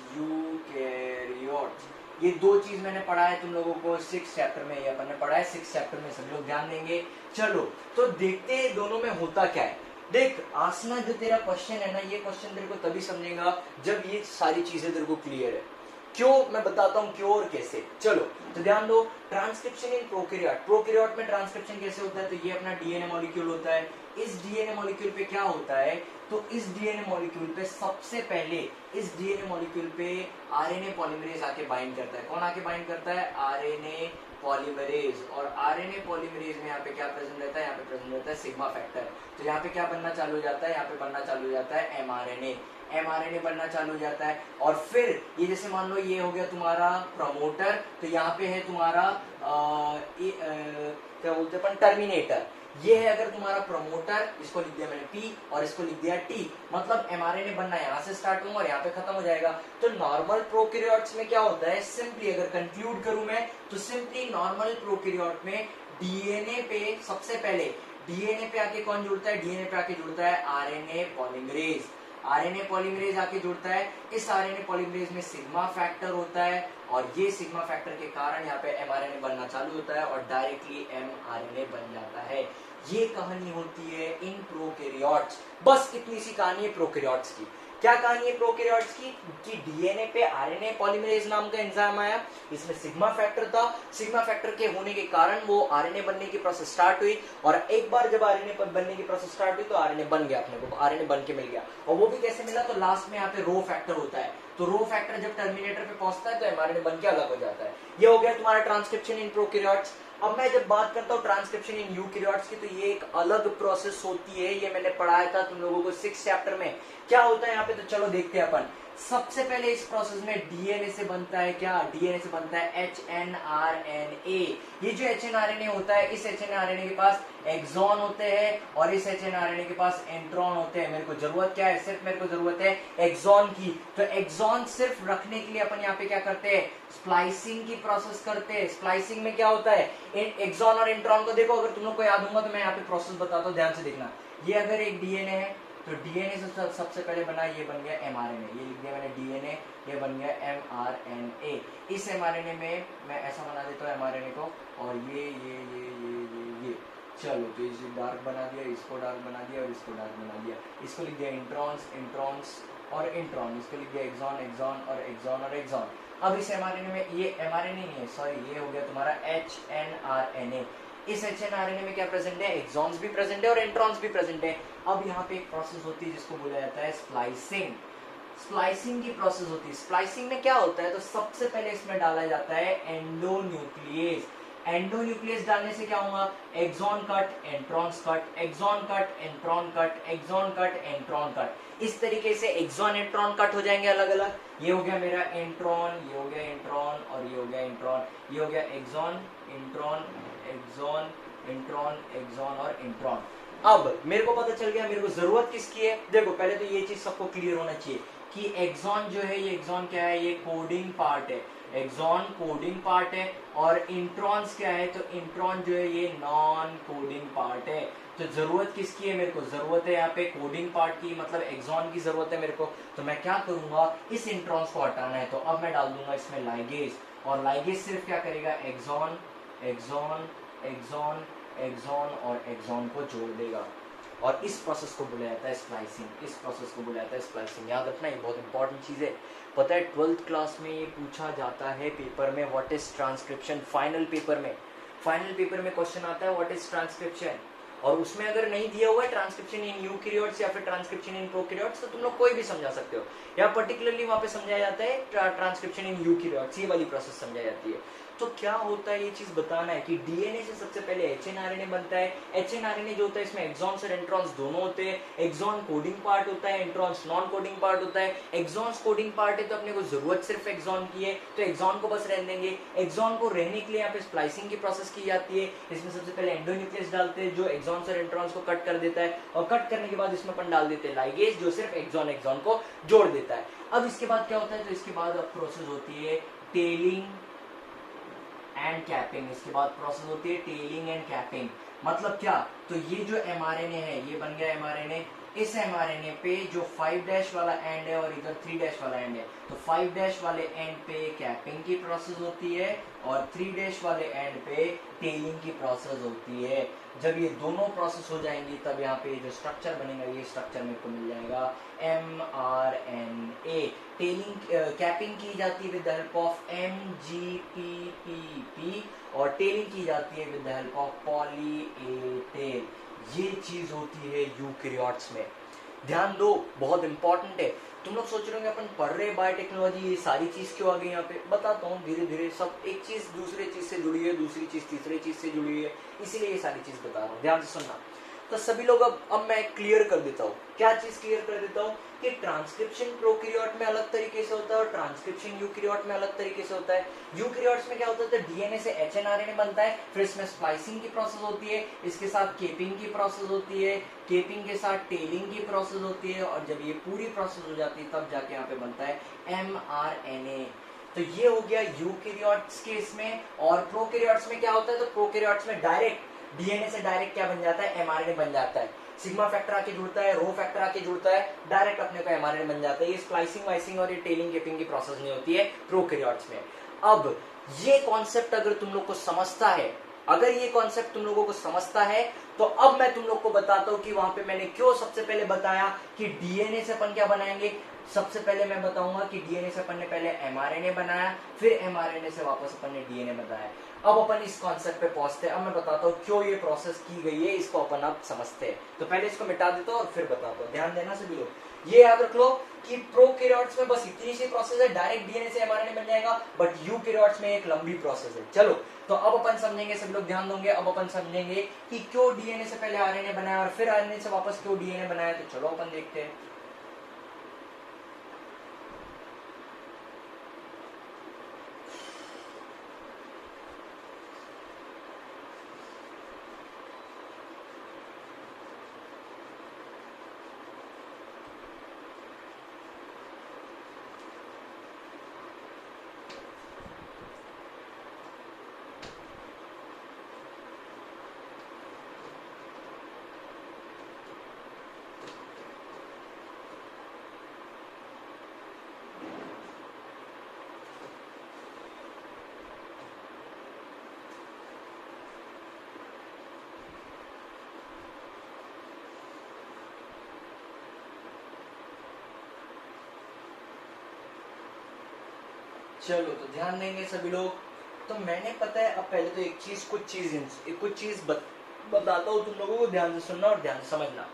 ये दो चीज मैंने पढ़ा है तुम लोगों को 6th चैप्टर में। ये अपन ने पढ़ा है 6th चैप्टर में, सभी लोग ध्यान देंगे। चलो, तो देखते हैं दोनों में होता क्या है। देख आसना, जो तेरा क्वेश्चन है ना, ये क्वेश्चन तेरे को तभी समझेगा जब ये सारी चीजें तेरे को क्लियर है। क्यों, मैं बताता हूँ क्यों और कैसे। चलो, तो ध्यान दो, ट्रांसक्रिप्शन इन प्रोकैरियोट, प्रोकैरियोट में ट्रांसक्रिप्शन कैसे होता है, तो ये अपना डीएनए मॉलिक्यूल होता है। इस डीएनए मॉलिक्यूल पे क्या होता है, तो इस डीएनए मॉलिक्यूल पे सबसे पहले, इस डीएनए मॉलिक्यूल पे आरएनए पॉलीमरेज आके बाइंड करता है। कौन आके बाइंड करता है, आरएनए पॉलीमरेज। और आरएनए पॉलीमरेज में यहाँ पे क्या प्रेजेंट रहता है, यहाँ पे प्रेजेंट रहता है सिग्मा फैक्टर। तो यहाँ पे क्या बनना चालू हो जाता है, यहाँ पे बनना चालू हो जाता है एमआरएनए बनना चालू हो जाता है। और फिर ये जैसे मान लो ये हो गया तुम्हारा प्रमोटर, तो यहाँ पे है तुम्हारा क्या बोलते हैं अपन, टर्मिनेटर। ये है अगर तुम्हारा प्रमोटर, इसको लिख दिया मैंने P और इसको लिख दिया T, मतलब एमआरएनए बनना यहाँ से स्टार्ट होगा और यहाँ पे खत्म हो जाएगा। तो नॉर्मल प्रोकैरियोट्स में क्या होता है, सिंपली अगर कंक्लूड करूं मैं, तो सिंपली नॉर्मल प्रोकैरियोट में डीएनए पे सबसे पहले, डीएनए पे आके कौन जुड़ता है, डीएनए पे आके जुड़ता है आरएनए पॉलीमरेज। आरएनए पॉलीमरेज आके जुड़ता है, इस आरएनए पॉलीमरेज में सिग्मा फैक्टर होता है, और ये सिग्मा फैक्टर के कारण यहाँ पे एमआरएनए बनना चालू होता है और डायरेक्टली एमआरएनए बन जाता है। ये कहानी होती है इन प्रोकैरियोट्स। बस इतनी सी कहानी है प्रोकैरियोट्स की। क्या कहानी है प्रोकैरियोट्स की, कि डीएनए पे आरएनए पॉलीमरेज नाम का एंजाइम आया, इसमें सिग्मा फैक्टर था, सिग्मा फैक्टर के होने के कारण वो आरएनए बनने की प्रोसेस स्टार्ट हुई, और एक बार जब आरएनए बनने की प्रोसेस स्टार्ट हुई तो आरएनए बन गया, अपने को आरएनए बन के मिल गया। और वो भी कैसे मिला, तो लास्ट में यहाँ पे रो फैक्टर होता है, तो रो फैक्टर जब टर्मिनेटर पे पहुंचता है तो एमआरएनए बन के अलग हो जाता है। ये हो गया तुम्हारा ट्रांसक्रिप्शन इन प्रोकैरियोट्स। अब मैं जब बात करता हूँ ट्रांसक्रिप्शन इन यूकैरियोट्स की, तो ये एक अलग प्रोसेस होती है, ये मैंने पढ़ाया था तुम लोगों को 6 चैप्टर में। क्या होता है यहाँ पे, तो चलो देखते हैं अपन। सबसे पहले इस प्रोसेस में डीएनए से बनता है क्या, डीएनए से बनता है एचएनआरएनए। ये जो एचएनआरएनए होता है, इस एचएनआरएनए के पास एक्सॉन होते हैं और इस एचएनआरएनए के पास इंट्रॉन होते हैं। मेरे को जरूरत क्या है, सिर्फ मेरे को जरूरत है एक्सॉन की। तो एक्सॉन सिर्फ रखने के लिए अपन यहाँ पे क्या करते हैं, स्प्लाइसिंग की प्रोसेस करते हैं। स्प्लाइसिंग में क्या होता है, एक्सॉन और इंट्रॉन को देखो, अगर तुम लोग को याद होगा तो मैं यहाँ पे प्रोसेस बताता हूँ, ध्यान से देखना। ये अगर एक डीएनए है, तो डीएनए से सबसे पहले बना, ये बन गया एमआरएनए, ये लिख दिया मैंने डीएनए, ये बन गया एमआरएनए। इस एमआरएनए में मैं ऐसा बना देता हूँ एमआरएनए को, और ये चलो, तो इसे डार्क बना दिया, इसको डार्क बना दिया और इसको डार्क बना दिया। इसको लिख दिया इंट्रॉन्स और इंट्रॉन, इसको लिख दिया एक्सॉन और एक्सॉन। अब इस एमआरएनए में, ये एमआरएनए नहीं है, सॉरी, ये हो गया तुम्हारा एचएनआरएनए। इस एचएनआरएनए में क्या प्रेजेंट है, एक्सॉन्स भी प्रेजेंट है और इंट्रॉन्स भी प्रेजेंट है। अब यहाँ पे एक प्रोसेस होती है जिसको बोला जाता है स्प्लाइसिंग। स्प्लाइसिंग की प्रोसेस होती है। स्प्लाइसिंग में क्या होता है, तो सबसे पहले इसमें डाला जाता है एंडोन्यूक्लियस। एंडोन्यूक्लियस डालने से क्या होगा, exon cut, introns cut, exon cut, intron cut, exon cut, intron cut. इस तरीके से एक्सॉन इंट्रॉन कट हो जाएंगे अलग अलग। ये हो गया मेरा इंट्रॉन, ये हो गया इंट्रॉन और ये हो गया इंट्रॉन। ये हो गया exon, intron, exon, intron, exon और इंट्रॉन। अब मेरे को पता चल गया मेरे को जरूरत किसकी है। देखो पहले तो ये चीज सबको क्लियर होना चाहिए कि एक्सॉन जो है, ये एक्सॉन क्या है, ये कोडिंग पार्ट है। एक्सॉन कोडिंग पार्ट है और इंट्रॉन्स क्या है, तो इंट्रॉन जो है ये नॉन कोडिंग पार्ट है। तो जरूरत किसकी है, मेरे को जरूरत है यहाँ पे कोडिंग पार्ट की, मतलब एक्सॉन की जरूरत है मेरे को। तो मैं क्या करूंगा, इस इंट्रॉन्स को हटाना है, तो अब मैं डाल दूंगा इसमें लाइगेज, और लाइगेज सिर्फ क्या करेगा, एक्सॉन, एक्सॉन, एक्सॉन, एक्सॉन और एक्सॉन को जोड़ देगा। और इस प्रोसेस को बोला जाता है स्प्लाइसिंग। इस प्रोसेस को बोला जाता है स्प्लाइसिंग। याद रखना, ये बहुत इंपॉर्टेंट चीज है। पता है 12th क्लास में ये पूछा जाता है पेपर में, what is transcription. Final paper में क्वेश्चन आता है व्हाट इज ट्रांसक्रिप्शन, और उसमें अगर नहीं दिया हुआ है ट्रांसक्रिप्शन इन यूकैरियोट्स या फिर ट्रांसक्रिप्शन इन प्रोकैरियोट्स, तो तुम लोग कोई भी समझा सकते हो। या पर्टिकुलरली वहां पे समझाया जाता है ट्रांसक्रिप्शन इन यूकैरियोट्स, ये वाली प्रोसेस समझाई जाती है। तो क्या होता है, ये चीज बताना है कि डीएनए से सबसे पहले एचएनआरएनए बनता है। एचएनआरएनए जो होता है इसमें एक्सॉन्स और इंट्रॉन्स दोनों होते हैं। एक्सॉन कोडिंग पार्ट होता है, इंट्रॉन्स नॉन कोडिंग पार्ट होता है। एक्सॉन्स कोडिंग पार्ट है तो अपने को जरूरत सिर्फ एक्सॉन की है, तो एक्सॉन को बस रहने देंगे। एक्सॉन को रहने के लिए यहाँ पे स्प्लाइसिंग की प्रोसेस की जाती है। इसमें सबसे पहले एंडोन्यूक्लियस डालते हैं जो एक्सॉन्स और इंट्रॉन्स को कट कर देता है, और कट करने के बाद इसमें अपन डाल देते हैं लाइगेज जो सिर्फ एक्सॉन को जोड़ देता है। अब इसके बाद क्या होता है, तो इसके बाद अब प्रोसेस होती है टेलिंग एंड कैपिंग। इसके बाद प्रोसेस होती है टेलिंग एंड कैपिंग। मतलब क्या, तो ये जो एमआरएनए है, ये बन गया एमआरएनए। इस एमआरएनए पे जो 5' वाला एंड है और इधर 3' वाला एंड है, तो 5' वाले एंड पे कैपिंग की प्रोसेस होती है और 3' वाले एंड पे टेलिंग की प्रोसेस होती है। जब ये दोनों प्रोसेस हो जाएंगी तब यहाँ पे जो स्ट्रक्चर बनेगा, ये स्ट्रक्चर मेरे को मिल जाएगा mRNA। टेलिंग कैपिंग की जाती है with the help of MGPPP और टेलिंग की जाती है with the help of poly A tail. ये चीज होती है यूकैरियोट्स में। ध्यान दो, बहुत इंपॉर्टेंट है। तुम लोग सोच रहे होंगे अपन पढ़ रहे बायोटेक्नोलॉजी, ये सारी चीज क्यों आ गई यहाँ पे, बताता हूँ धीरे धीरे। सब एक चीज दूसरे चीज से जुड़ी है, दूसरी चीज तीसरी चीज से जुड़ी है, इसीलिए ये सारी चीज बता रहा हूँ, ध्यान से सुनना। तो सभी लोग अब मैं क्लियर कर देता हूँ। क्या चीज क्लियर कर देता हूँ कि ट्रांसक्रिप्शन प्रोकैरियोट में अलग तरीके से होता है और ट्रांसक्रिप्शन यूकैरियोट में अलग तरीके से होता है। यूकैरियोट्स में क्या होता है, तो डीएनए से एचएनआरएनए बनता है, फिर इसमें स्प्लाइसिंग की प्रोसेस होती है, इसके साथ केपिंग की प्रोसेस होती है, केपिंग के साथ टेलिंग की प्रोसेस होती है, और जब ये पूरी प्रोसेस हो जाती है तब जाके यहाँ पे बनता है एमआरएनए। तो ये हो गया यूकैरियोट्स के इसमें। और प्रोकैरियोट्स में क्या होता है, तो प्रोकैरियोट्स में डायरेक्ट डीएनए से डायरेक्ट क्या बन जाता है, एमआरएनए बन जाता है। सिग्मा फैक्टर आके जुड़ता है, रो फैक्टर आके जुड़ता है, डायरेक्ट अपने को एमआरएनए बन जाता है। ये स्प्लाइसिंग वाइसिंग और ये टेलिंग केपिंग की प्रोसेस नहीं होती है प्रोकैरियोट्स में। अब ये कॉन्सेप्ट अगर तुम लोग को समझता है, अगर ये कॉन्सेप्ट तुम लोगों को समझता है, तो अब मैं तुम लोग को बताता हूं कि वहां पे मैंने क्यों सबसे पहले बताया कि डीएनए से अपन क्या बनाएंगे। सबसे पहले मैं बताऊंगा कि डीएनए से अपन ने पहले एमआरएनए बनाया, फिर एमआरएनए से वापस अपन ने डीएनए बनाया। अब अपन इस कॉन्सेप्ट पे पहुंचते हैं। अब मैं बताता हूँ क्यों ये प्रोसेस की गई है, इसको अपन अब समझते हैं। तो पहले इसको मिटा देता हूँ और फिर बताता हूँ। ध्यान देना सभी लोग, ये याद रख लो कि प्रोकैरियोट्स में बस इतनी सी प्रोसेस है, डायरेक्ट डीएनए से एमआरएनए बन जाएगा, बट यूकैरियोट्स में एक लंबी प्रोसेस है। चलो तो अब अपन समझेंगे, सब लोग ध्यान दोगे। अब अपन समझेंगे कि क्यों डीएनए से पहले आरएनए बनाया और फिर आरएनए से वापस क्यों डीएनए बनाया। तो चलो अपन देखते हैं। चलो तो ध्यान देंगे सभी लोग। तो मैंने पता है, अब पहले तो एक चीज कुछ चीज बताता हूँ तुम लोगों को, ध्यान से सुनना और ध्यान से समझना।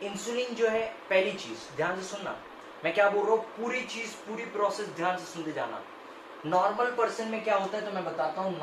इंसुलिन जो है, पहली चीज ध्यान से सुनना, मैं क्या बोल रहा हूँ, पूरी चीज पूरी प्रोसेस ध्यान से सुनते जाना। नॉर्मल पर्सन में क्या होता है तो मैं बताता हूँ,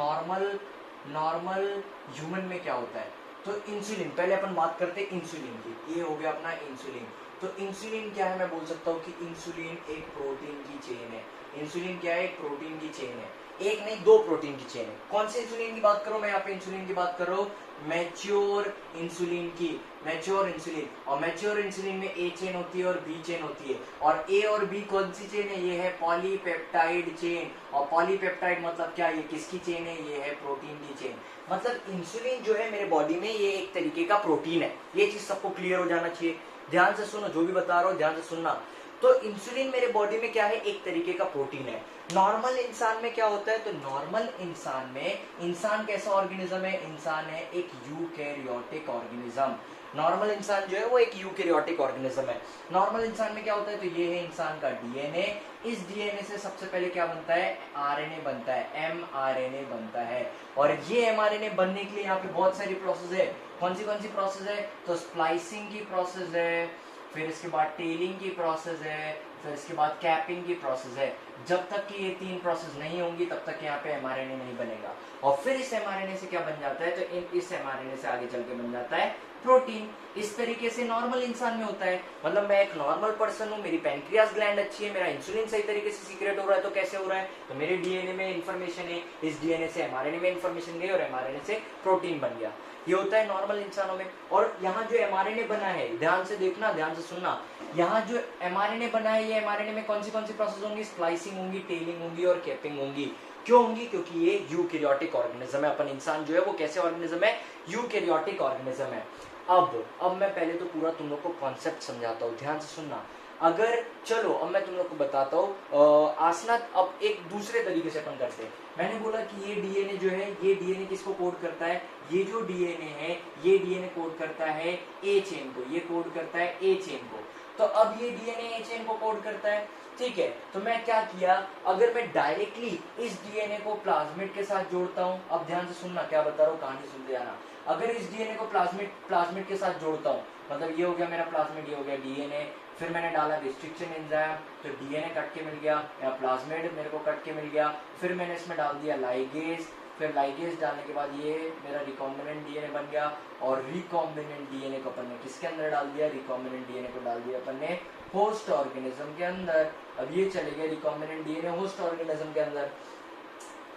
नॉर्मल ह्यूमन में क्या होता है। तो इंसुलिन, पहले अपन बात करते हैं इंसुलिन की। ये हो गया अपना इंसुलिन। तो इंसुलिन क्या है, मैं बोल सकता हूँ कि इंसुलिन एक प्रोटीन की चेन है। इंसुलिन क्या है, एक प्रोटीन की चेन है। एक नहीं, दो प्रोटीन की चेन है। कौन से इंसुलिन की बात करो, मैं यहाँ पे इंसुलिन की बात कर रहा हूँ, मैच्योर इंसुलिन की। मैच्योर इंसुलिन, और मैच्योर इंसुलिन में ए चेन होती है और बी चेन होती है। और ए और बी कौन सी चेन है, ये है पॉलीपेप्टाइड चेन। और पॉलीपेप्टाइड मतलब क्या, ये किसकी चेन है, ये है प्रोटीन की चेन। मतलब इंसुलिन जो है मेरे बॉडी में, ये एक तरीके का प्रोटीन है। ये चीज सबको क्लियर हो जाना चाहिए। ध्यान से सुनो, जो भी बता रहा हूँ ध्यान से सुनना। तो इंसुलिन मेरे बॉडी में क्या है, एक तरीके का प्रोटीन है। नॉर्मल इंसान में क्या होता है, तो नॉर्मल इंसान में, इंसान कैसा ऑर्गेनिज्म है, इंसान है एक यूकैरियोटिक ऑर्गेनिज्म। नॉर्मल इंसान जो है वो एक यूकैरियोटिक ऑर्गेनिज्म है। नॉर्मल इंसान में क्या होता है, तो ये है इंसान का डीएनए। इस डीएनए से सबसे पहले क्या बनता है, आरएनए बनता है, एमआरएनए बनता है। और ये एमआरएनए बनने के लिए यहाँ पे बहुत सारी प्रोसेस है। कौन सी प्रोसेस है, तो स्प्लाइसिंग की प्रोसेस है, फिर इसके बाद टेलिंग की प्रोसेस है, फिर इसके बाद कैपिंग की प्रोसेस है। जब तक कि ये तीन प्रोसेस नहीं होंगी तब तक यहाँ पे एमआरएनए नहीं बनेगा। और फिर इस एमआरएनए से क्या बन जाता है, तो इस एमआरएनए से आगे चल के बन जाता है प्रोटीन। इस तरीके से नॉर्मल इंसान में होता है। मतलब मैं एक नॉर्मल पर्सन हूँ, मेरी पैंक्रियास ग्लैंड अच्छी है, मेरा इंसुलिन सही तरीके से सीक्रेट हो रहा है। तो कैसे हो रहा है, तो मेरे डीएनए में इंफॉर्मेशन है, इस डीएनए से एमआरएनए में इंफॉर्मेशन गई और एमआरएनए से प्रोटीन बन गया। ये होता है नॉर्मल इंसानों में। और यहाँ जो एमआरएनए बना है, ध्यान से देखना, ध्यान से सुनना, यहाँ जो एमआरएनए बना है, ये एमआरएनए में कौन सी प्रोसेस होंगी, स्प्लाइसिंग होंगी, टेलिंग होंगी और कैपिंग होंगी। क्यों होंगी, क्योंकि ये यूकैरियोटिक ऑर्गेनिज्म है। अपन इंसान जो है वो कैसे ऑर्गेनिज्म है, यूकैरियोटिक ऑर्गेनिज्म है। अब मैं पहले तो पूरा तुम लोग को कॉन्सेप्ट समझाता हूँ, ध्यान से सुनना। अगर चलो अब मैं तुम लोग को बताता हूँ आसना। अब एक दूसरे तरीके से अपन करते हैं। मैंने बोला कि ये डीएनए जो है, ये डीएनए किसको कोड करता है, ये जो डीएनए है ये डीएनए कोड करता है ए चेन को, ये कोड करता है ए चेन को। तो अब ये डीएनए ए चेन को कोड करता है, ठीक है। तो मैं क्या किया, अगर मैं डायरेक्टली इस डीएनए को प्लाज्मिड के साथ जोड़ता हूँ, अब ध्यान से सुनना क्या बता रहा हूँ, कहानी सुनते जाना। अगर इस डीएनए को प्लाज्मिड के साथ जोड़ता हूँ, मतलब ये हो गया मेरा प्लाज्मिड, ये हो गया डीएनए, फिर मैंने डाला रिस्ट्रिक्शन एंजाइम, तो डीएनए कट के मिल गया, या प्लाज्मिड मेरे को कट के मिल गया। फिर मैंने इसमें डाल दिया लाइगेज, फिर लाइगेज डालने के बाद ये मेरा रिकॉम्बिनेंट डीएनए बन गया। और रिकॉम्बिनेंट डीएनए को अपन ने किसके अंदर डाल दिया, रिकॉम्बिनेंट डीएनए को डाल दिया अपन ने होस्ट ऑर्गेनिज्म के अंदर। अब ये चले गए रिकॉम्बिनेंट डीएनए होस्ट ऑर्गेनिज्म के अंदर।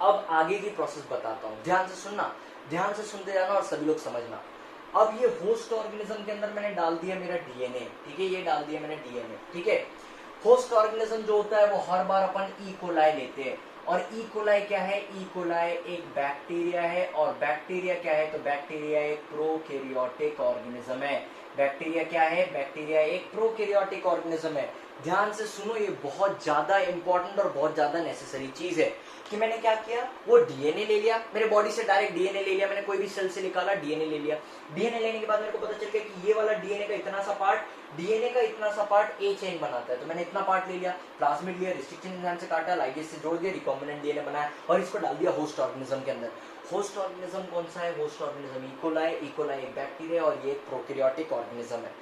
अब आगे की प्रोसेस बताता हूँ, ध्यान से सुनना, ध्यान से सुनते जाना और सभी लोग समझना। अब ये होस्ट ऑर्गेनिज्म के अंदर मैंने डाल दिया मेरा डीएनए, ठीक है, ये डाल दिया मैंने डीएनए, ठीक है। होस्ट ऑर्गेनिज्म जो होता है वो हर बार अपन ई कोलाई लेते हैं। और ई कोलाई क्या है, ई कोलाई एक बैक्टीरिया है। और बैक्टीरिया क्या है, तो बैक्टीरिया एक प्रोकैरियोटिक ऑर्गेनिज्म है। बैक्टीरिया क्या है, बैक्टीरिया एक प्रोकैरियोटिक ऑर्गेनिज्म है। ध्यान से सुनो, ये बहुत ज्यादा इंपॉर्टेंट और बहुत ज्यादा नेसेसरी चीज है। कि मैंने क्या किया, वो डीएनए ले लिया, मेरे बॉडी से डायरेक्ट डीएनए ले लिया, मैंने कोई भी सेल से निकाला, डीएनए ले लिया। डीएनए लेने के बाद मेरे को पता चल गया कि ये वाला डीएनए का इतना सा पार्ट ए चेन बनाता है। तो मैंने इतना पार्ट ले लिया, प्लाज्मिड लिया, रिस्ट्रिक्शन एंजाइम से काटा, लाइगेज से जोड़ दिया, रिकॉम्बिनेंट डीएनए बनाया और इसको डाल दिया होस्ट ऑर्गेनिज्म के अंदर। होस्ट ऑर्गेनिज्म कौन सा है? होस्ट ऑर्गेनिज्म इकोलाई, इकोलाई एक बैक्टीरिया और ये एक प्रोकैरियोटिक ऑर्गेनिज्म है।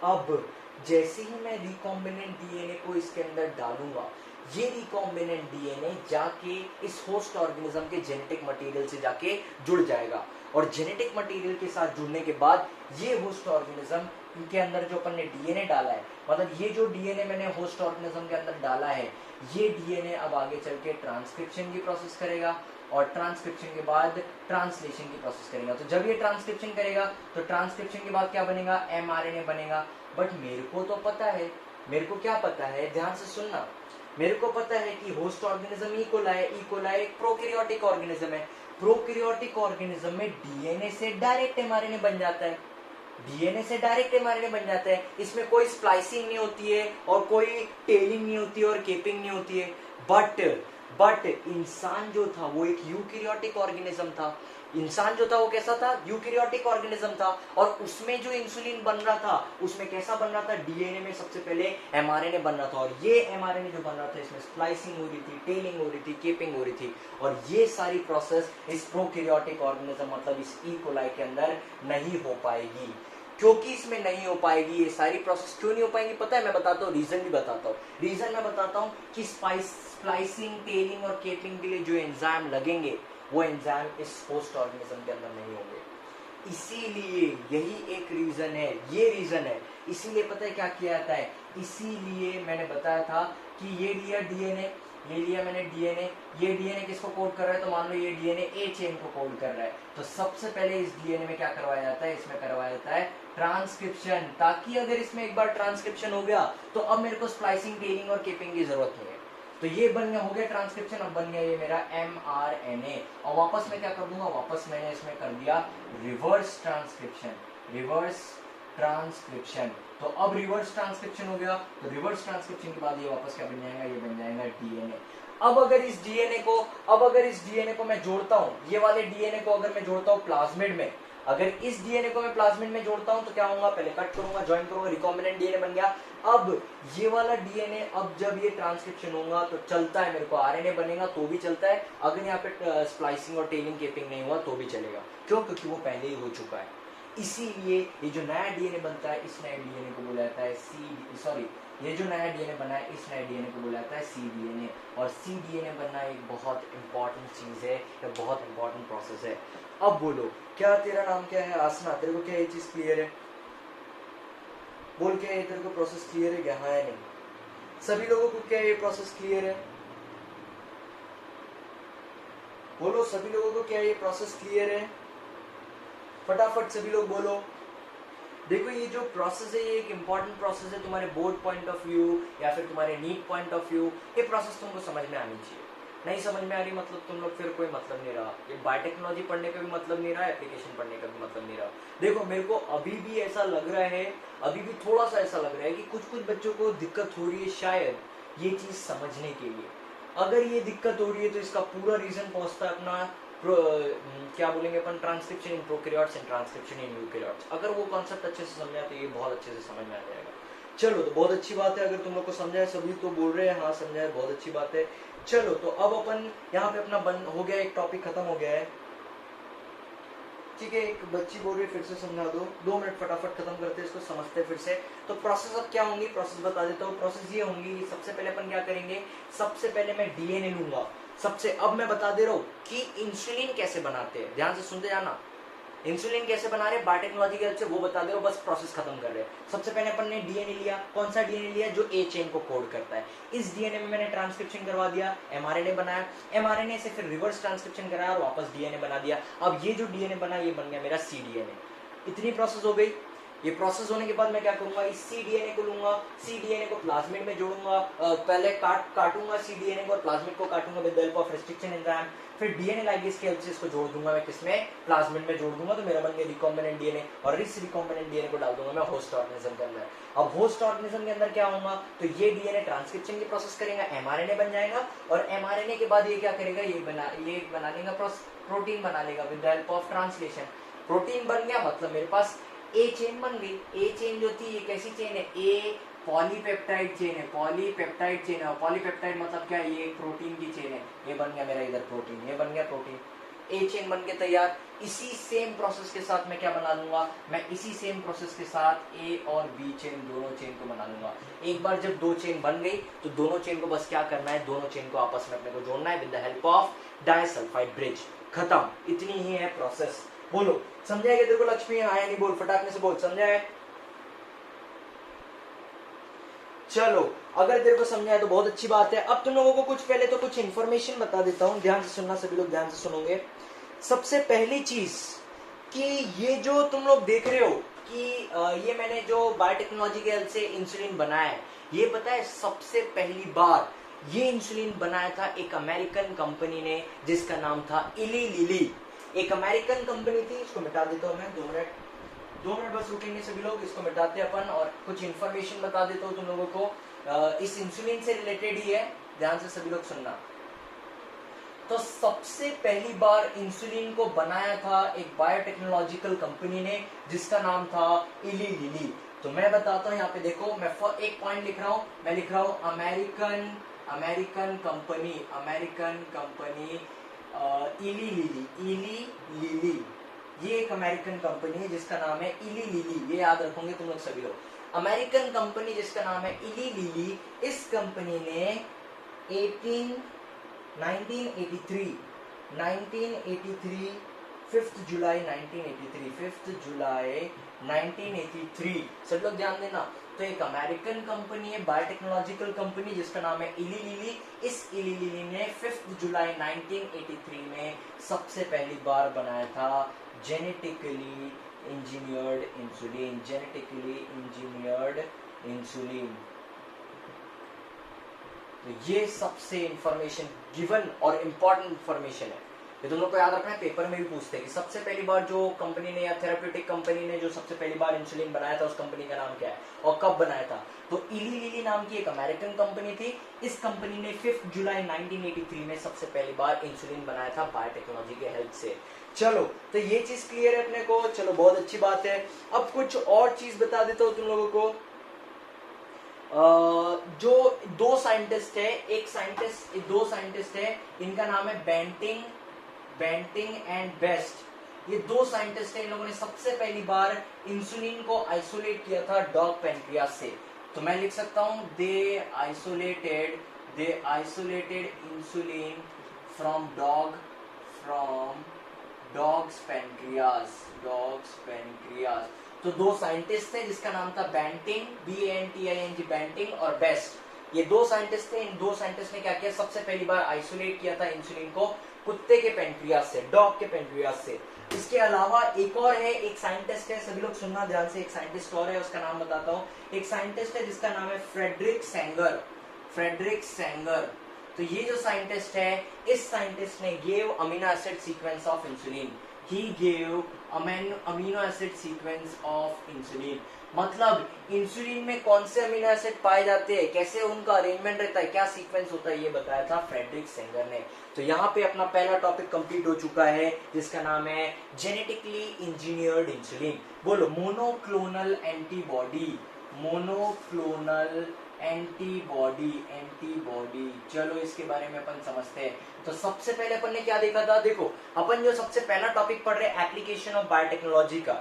अब जैसे ही मैं रिकॉम्बिनेंट डीएनए को इसके अंदर डालूंगा, ये रिकॉम्बिनेंट डीएनए जाके इस होस्ट ऑर्गेनिज्म के जेनेटिक मटेरियल से जाके जुड़ जाएगा और जेनेटिक मटेरियल के साथ जुड़ने के बाद ये होस्ट ऑर्गेनिज्म के अंदर जो अपन ने डीएनए डाला है, मतलब ये जो डीएनए मैंने होस्ट ऑर्गेनिज्म के अंदर डाला है, ये डीएनए अब आगे चल के ट्रांसक्रिप्शन की प्रोसेस करेगा और ट्रांसक्रिप्शन के बाद ट्रांसलेशन की प्रोसेस करेगा। तो जब ये ट्रांसक्रिप्शन करेगा तो ट्रांसक्रिप्शन के बाद क्या बनेगा? एमआरएनए बनेगा। बट मेरे को तो पता है, मेरे को क्या पता है, ध्यान से सुनना, मेरे को पता है कि होस्ट ऑर्गेनिज्म इकोलाई, इकोलाई एक प्रोकैरियोटिक ऑर्गेनिज्म है। प्रोकैरियोटिक ऑर्गेनिज्म में डीएनए से डायरेक्ट एमआरएनए बन जाता है, डीएनए से डायरेक्ट एमआरएनए बन जाता है। इसमें कोई स्प्लाइसिंग नहीं होती है और कोई टेलिंग नहीं होती है और केपिंग नहीं होती है। बट इंसान जो था वो एक यूकैरियोटिक ऑर्गेनिज्म था। इंसान जो था वो कैसा था? यूकैरियोटिक ऑर्गेनिज्म था और उसमें जो इंसुलिन बन रहा था उसमें कैसा बन रहा था? डीएनए में सबसे पहले एमआरएनए बन रहा था और ये एमआरएनए जो बन रहा था इसमें स्प्लाइसिंग हो रही थी, टेलिंग हो रही थी, केपिंग हो रही थी और ये सारी प्रोसेस इस प्रोकैरियोटिक ऑर्गेनिज्म मतलब इस ई कोलाई के अंदर नहीं हो पाएगी। क्योंकि इसमें नहीं हो पाएगी, ये सारी प्रोसेस क्यों नहीं हो पाएंगी पता है? मैं बताता हूँ, रीजन भी बताता हूँ। रीजन मैं बताता हूँ कि स्प्लाइसिंग, टेलिंग और केपिंग के लिए जो एंजाइम लगेंगे वो एंजाइम इस होस्ट ऑर्गेनिज्म के अंदर नहीं होंगे। इसीलिए यही एक रीजन है, ये रीजन है। इसीलिए पता है क्या किया जाता है? इसीलिए मैंने बताया था कि ये लिया डीएनए, ये लिया मैंने डीएनए, ये डीएनए किसको कोड कर रहा है? तो मान लो ये डीएनए ए चेन को कोड कर रहा है, तो सबसे पहले इस डीएनए में क्या करवाया जाता है? इसमें करवाया जाता है ट्रांसक्रिप्शन, ताकि अगर इसमें एक बार ट्रांसक्रिप्शन हो गया तो अब मेरे को स्प्लाइसिंग, टेलिंग और केपिंग की जरूरत नहीं है। तो ये बन गया, हो गया ट्रांसक्रिप्शन। अब बन गया ये मेरा एमआरएनए और वापस मैं क्या कर दूंगा? वापस मैंने इसमें कर दिया रिवर्स ट्रांसक्रिप्शन, रिवर्स ट्रांसक्रिप्शन। तो अब रिवर्स ट्रांसक्रिप्शन हो गया, तो रिवर्स ट्रांसक्रिप्शन के बाद ये वापस क्या बन जाएगा? ये बन जाएगा डीएनए। अब अगर इस डीएनए को मैं जोड़ता हूं, ये वाले डीएनए को अगर मैं जोड़ता हूं प्लाज्मिड में, अगर इस डीएनए को मैं प्लाज्मिड में जोड़ता हूं तो क्या होगा? पहले कट करूंगा, ज्वाइन करूंगा, रिकॉम्बिनेंट डीएनए बन गया। अब ये वाला डीएनए अब जब ये ट्रांसक्रिप्शन होगा तो चलता है, मेरे को आरएनए बनेगा तो भी चलता है। अगर यहाँ पे स्प्लाइसिंग और टेलिंग, केपिंग नहीं हुआ तो भी चलेगा। क्यों? क्योंकि वो पहले ही हो चुका है। इसीलिए ये जो नया डीएनए बनता है, इस नए डीएनए को बोला जाता है ये जो नया डीएनए बना है, इस नए डीएनए को बोला जाता है सीडीएनए। और सीडीएनए बनना एक बहुत इंपॉर्टेंट चीज है, या बहुत इंपॉर्टेंट प्रोसेस है। अब बोलो, क्या तेरा नाम क्या है? आसना, तेरे को क्या ये चीज क्लियर है? बोल, क्या ये तेरे को प्रोसेस क्लियर है क्या? हाँ या नहीं? सभी लोगों को क्या ये प्रोसेस क्लियर है? बोलो, सभी लोगों को क्या ये प्रोसेस क्लियर है? फटाफट सभी लोग बोलो। देखो, ये जो प्रोसेस है ये एक इंपॉर्टेंट प्रोसेस है तुम्हारे बोर्ड पॉइंट ऑफ व्यू या फिर तुम्हारे नीट पॉइंट ऑफ व्यू। ये प्रोसेस तुमको समझ में आनी चाहिए। नहीं समझ में आ रही मतलब तुम लोग फिर कोई मतलब नहीं रहा। ये बायोटेक्नोलॉजी पढ़ने का भी मतलब नहीं रहा, एप्लीकेशन पढ़ने का भी मतलब नहीं रहा। देखो, मेरे को अभी भी ऐसा लग रहा है, अभी भी थोड़ा सा ऐसा लग रहा है कि कुछ बच्चों को दिक्कत हो रही है शायद ये चीज समझने के लिए। अगर ये दिक्कत हो रही है तो इसका पूरा रीजन पहुंचता है अपना क्या बोलेंगे अपन, transcription in prokaryotes and transcription in eukaryotes. अगर वो कॉन्सेप्ट अच्छे से समझा तो ये बहुत अच्छे से समझ में आ जाएगा। चलो, तो बहुत अच्छी बात है अगर तुम लोग को समझा है। सभी तो बोल रहे हैं हाँ समझा है, बहुत अच्छी बात है। चलो, तो अब अपन यहाँ पे अपना बंद हो गया, एक टॉपिक खत्म हो गया है। ठीक है, एक बच्ची बोल रही है फिर से समझा दो। 2 मिनट फटाफट खत्म करते हैं इसको, समझते हैं फिर से। तो प्रोसेस अब क्या होंगी? प्रोसेस बता देता हूँ। प्रोसेस ये होंगी, सबसे पहले अपन क्या करेंगे? सबसे पहले मैं डीएनए लूंगा। अब मैं बता दे रहा हूँ कि इंसुलिन कैसे बनाते हैं, ध्यान से सुनते जाना। इंसुलिन कैसे बना रहे बायोटेक्नोलॉजी के हेल्प से वो बता दे रहा हूँ, बस प्रोसेस खत्म कर रहे हैं। सबसे पहले अपन ने डीएनए लिया। कौन सा डीएनए लिया? जो ए चेन को कोड करता है। इस डीएनए में मैंने ट्रांसक्रिप्शन करवा दिया, एमआरएनए बनाया, एमआरएनए से फिर रिवर्स ट्रांसक्रिप्शन कराया और वापस डीएनए बना दिया। अब ये जो डीएनए बना ये बन गया मेरा सीडीएनए। इतनी प्रोसेस हो गई। ये प्रोसेस होने के बाद मैं क्या करूंगा? इस सीडीएनए को लूंगा, सीडीएनए को प्लाज्मिड में जोड़ूंगा। पहले काटूंगा सीडीएनए को और प्लाज्मिड को काटूंगा with the help of restriction enzyme. फिर डीएनए लाइगेज के हेल्प से इसको जोड़ दूंगा मैं, किसमें? प्लाज्मिड में जोड़ दूंगा, तो मेरा बन गया रिकॉम्बिनेंट डीएनए। और इस रिकॉम्बिनेंट डीएनए को डाल दूंगा मैं होस्ट ऑर्गेनिज्म के अंदर। अब होस्ट ऑर्गेनिज्म के अंदर क्या होगा? तो ये डीएनए ट्रांसक्रिप्शन की प्रोसेस करेगा, एमआरएनए बन जाएगा और एमआरएनए के बाद ये क्या करेगा? ये बना लेगा प्रोटीन बना लेगा with the help of translation. Protein बन गया मतलब मेरे पास ए चेन बन गई। ए चेन जो थी ये कैसी चेन है? ए पॉलीपेप्टाइड चेन है, पॉलीपेप्टाइड चेन है। पॉलीपेप्टाइड मतलब क्या है? ये प्रोटीन की चेन है। ये बन गया मेरा इधर प्रोटीन, ये बन गया प्रोटीन। ए चेन बन के तैयार। इसी सेम प्रोसेस के साथ मैं क्या बना लूंगा, मैं इसी सेम प्रोसेस के साथ ए और बी चेन दोनों चेन को बना लूंगा। एक बार जब दो चेन बन गई तो दोनों चेन को बस क्या करना है, दोनों चेन को आपस में अपने को जोड़ना है with the help of disulphide bridge. खत्म, इतनी ही है प्रोसेस। बोलो समझा है? तेरे को लक्ष्मी आया नहीं, बोल फटाकने से बोल, समझा है? चलो अगर तेरे को समझा है तो बहुत अच्छी बात है। अब तुम लोगों को कुछ पहले तो कुछ इन्फॉर्मेशन बता देता हूं, ध्यान से सुनना, सभी लोग ध्यान से सुनोगे। सबसे पहली चीज कि ये जो तुम लोग देख रहे हो कि ये मैंने जो बायोटेक्नोलॉजी के हेल्प से इंसुलिन बनाया है, ये पता है सबसे पहली बार ये इंसुलिन बनाया था एक अमेरिकन कंपनी ने जिसका नाम था इली लिली। एक अमेरिकन कंपनी थी, इसको मिटा देता हूं मैं, 2 मिनट बस रुकेंगे सभी लोग, इसको मिटाते अपन और कुछ इन्फॉर्मेशन बता देता हूँ तुम लोगों को। इस इंसुलिन से रिलेटेड ही है, ध्यान से सभी लोग सुनना। तो सबसे पहली बार इंसुलिन को बनाया था एक बायोटेक्नोलॉजिकल कंपनी ने जिसका नाम था इली लिली। तो मैं बताता हूँ, यहाँ पे देखो मैं एक पॉइंट लिख रहा हूँ, मैं लिख रहा हूँ अमेरिकन कंपनी इली लिली। ये एक अमेरिकन कंपनी है जिसका नाम है इली लिली, ये याद रखोगे तुम लोग सभी लोग। अमेरिकन कंपनी जिसका नाम है इली लिली, इस कंपनी ने 1983 5 जुलाई 1983 सब लोग ध्यान देना। तो एक अमेरिकन कंपनी है, बायोटेक्नोलॉजिकल कंपनी जिसका नाम है इली लिली। इस इली लिली ने 5 जुलाई 1983 में सबसे पहली बार बनाया था जेनेटिकली इंजीनियर्ड इंसुलिन। तो ये सबसे इंफॉर्मेशन गिवन और इंपॉर्टेंट इंफॉर्मेशन है, ये तुम लोग को याद रखना है, पेपर में भी पूछते हैं कि सबसे पहली बार जो कंपनी ने या थेराप्यूटिक कंपनी ने जो सबसे पहली बार इंसुलिन बनाया था उस कंपनी का नाम क्या है और कब बनाया था। तो इली लिली नाम की एक अमेरिकन कंपनी थी, इस कंपनी ने 5 जुलाई 1983 में सबसे पहली बार इंसुलिन बनाया था बायोटेक्नोलॉजी के हेल्प से। चलो तो ये चीज क्लियर है अपने को, चलो बहुत अच्छी बात है। अब कुछ और चीज बता देता हूँ तुम लोगों को। जो दो साइंटिस्ट है, दो साइंटिस्ट है, इनका नाम है बेंटिंग एंड बेस्ट। ये दो साइंटिस्ट है, इन लोगों ने सबसे पहली बार इंसुलिन को आइसोलेट किया था डॉग पैनक्रियास से। तो मैं लिख सकता हूं they isolated insulin from dogs pancreas. तो दो साइंटिस्ट थे जिसका नाम था बेंटिंग, BANTING, बेंटिंग और बेस्ट। ये दो साइंटिस्ट थे, इन दो साइंटिस्ट ने क्या किया, सबसे पहली बार आइसोलेट किया था इंसुलिन को कुत्ते के पेनक्रियास से, डॉग के पेनक्रियास से। इसके अलावा एक और है, एक साइंटिस्ट है, सभी लोग सुनना ध्यान से, एक साइंटिस्ट और है, उसका नाम बताता हूँ। एक साइंटिस्ट है जिसका नाम है फ्रेडरिक सेंगर। तो ये जो साइंटिस्ट है, इस साइंटिस्ट ने gave amino acid sequence of insulin. He gave amino acid sequence of insulin। मतलब इंसुलिन में कौन से अमीनो एसिड पाए जाते हैं, कैसे उनका अरेंजमेंट रहता है, क्या सीक्वेंस होता है, ये बताया था फ्रेडरिक सेंगर ने। तो यहाँ पे अपना पहला टॉपिक कंप्लीट हो चुका है जिसका नाम है जेनेटिकली इंजीनियर्ड इंसुलिन। बोलो मोनोक्लोनल एंटीबॉडी। चलो इसके बारे में अपन समझते हैं। तो सबसे पहले अपन ने क्या देखा था, देखो अपन जो सबसे पहला टॉपिक पढ़ रहे हैं एप्लीकेशन ऑफ बायोटेक्नोलॉजी का।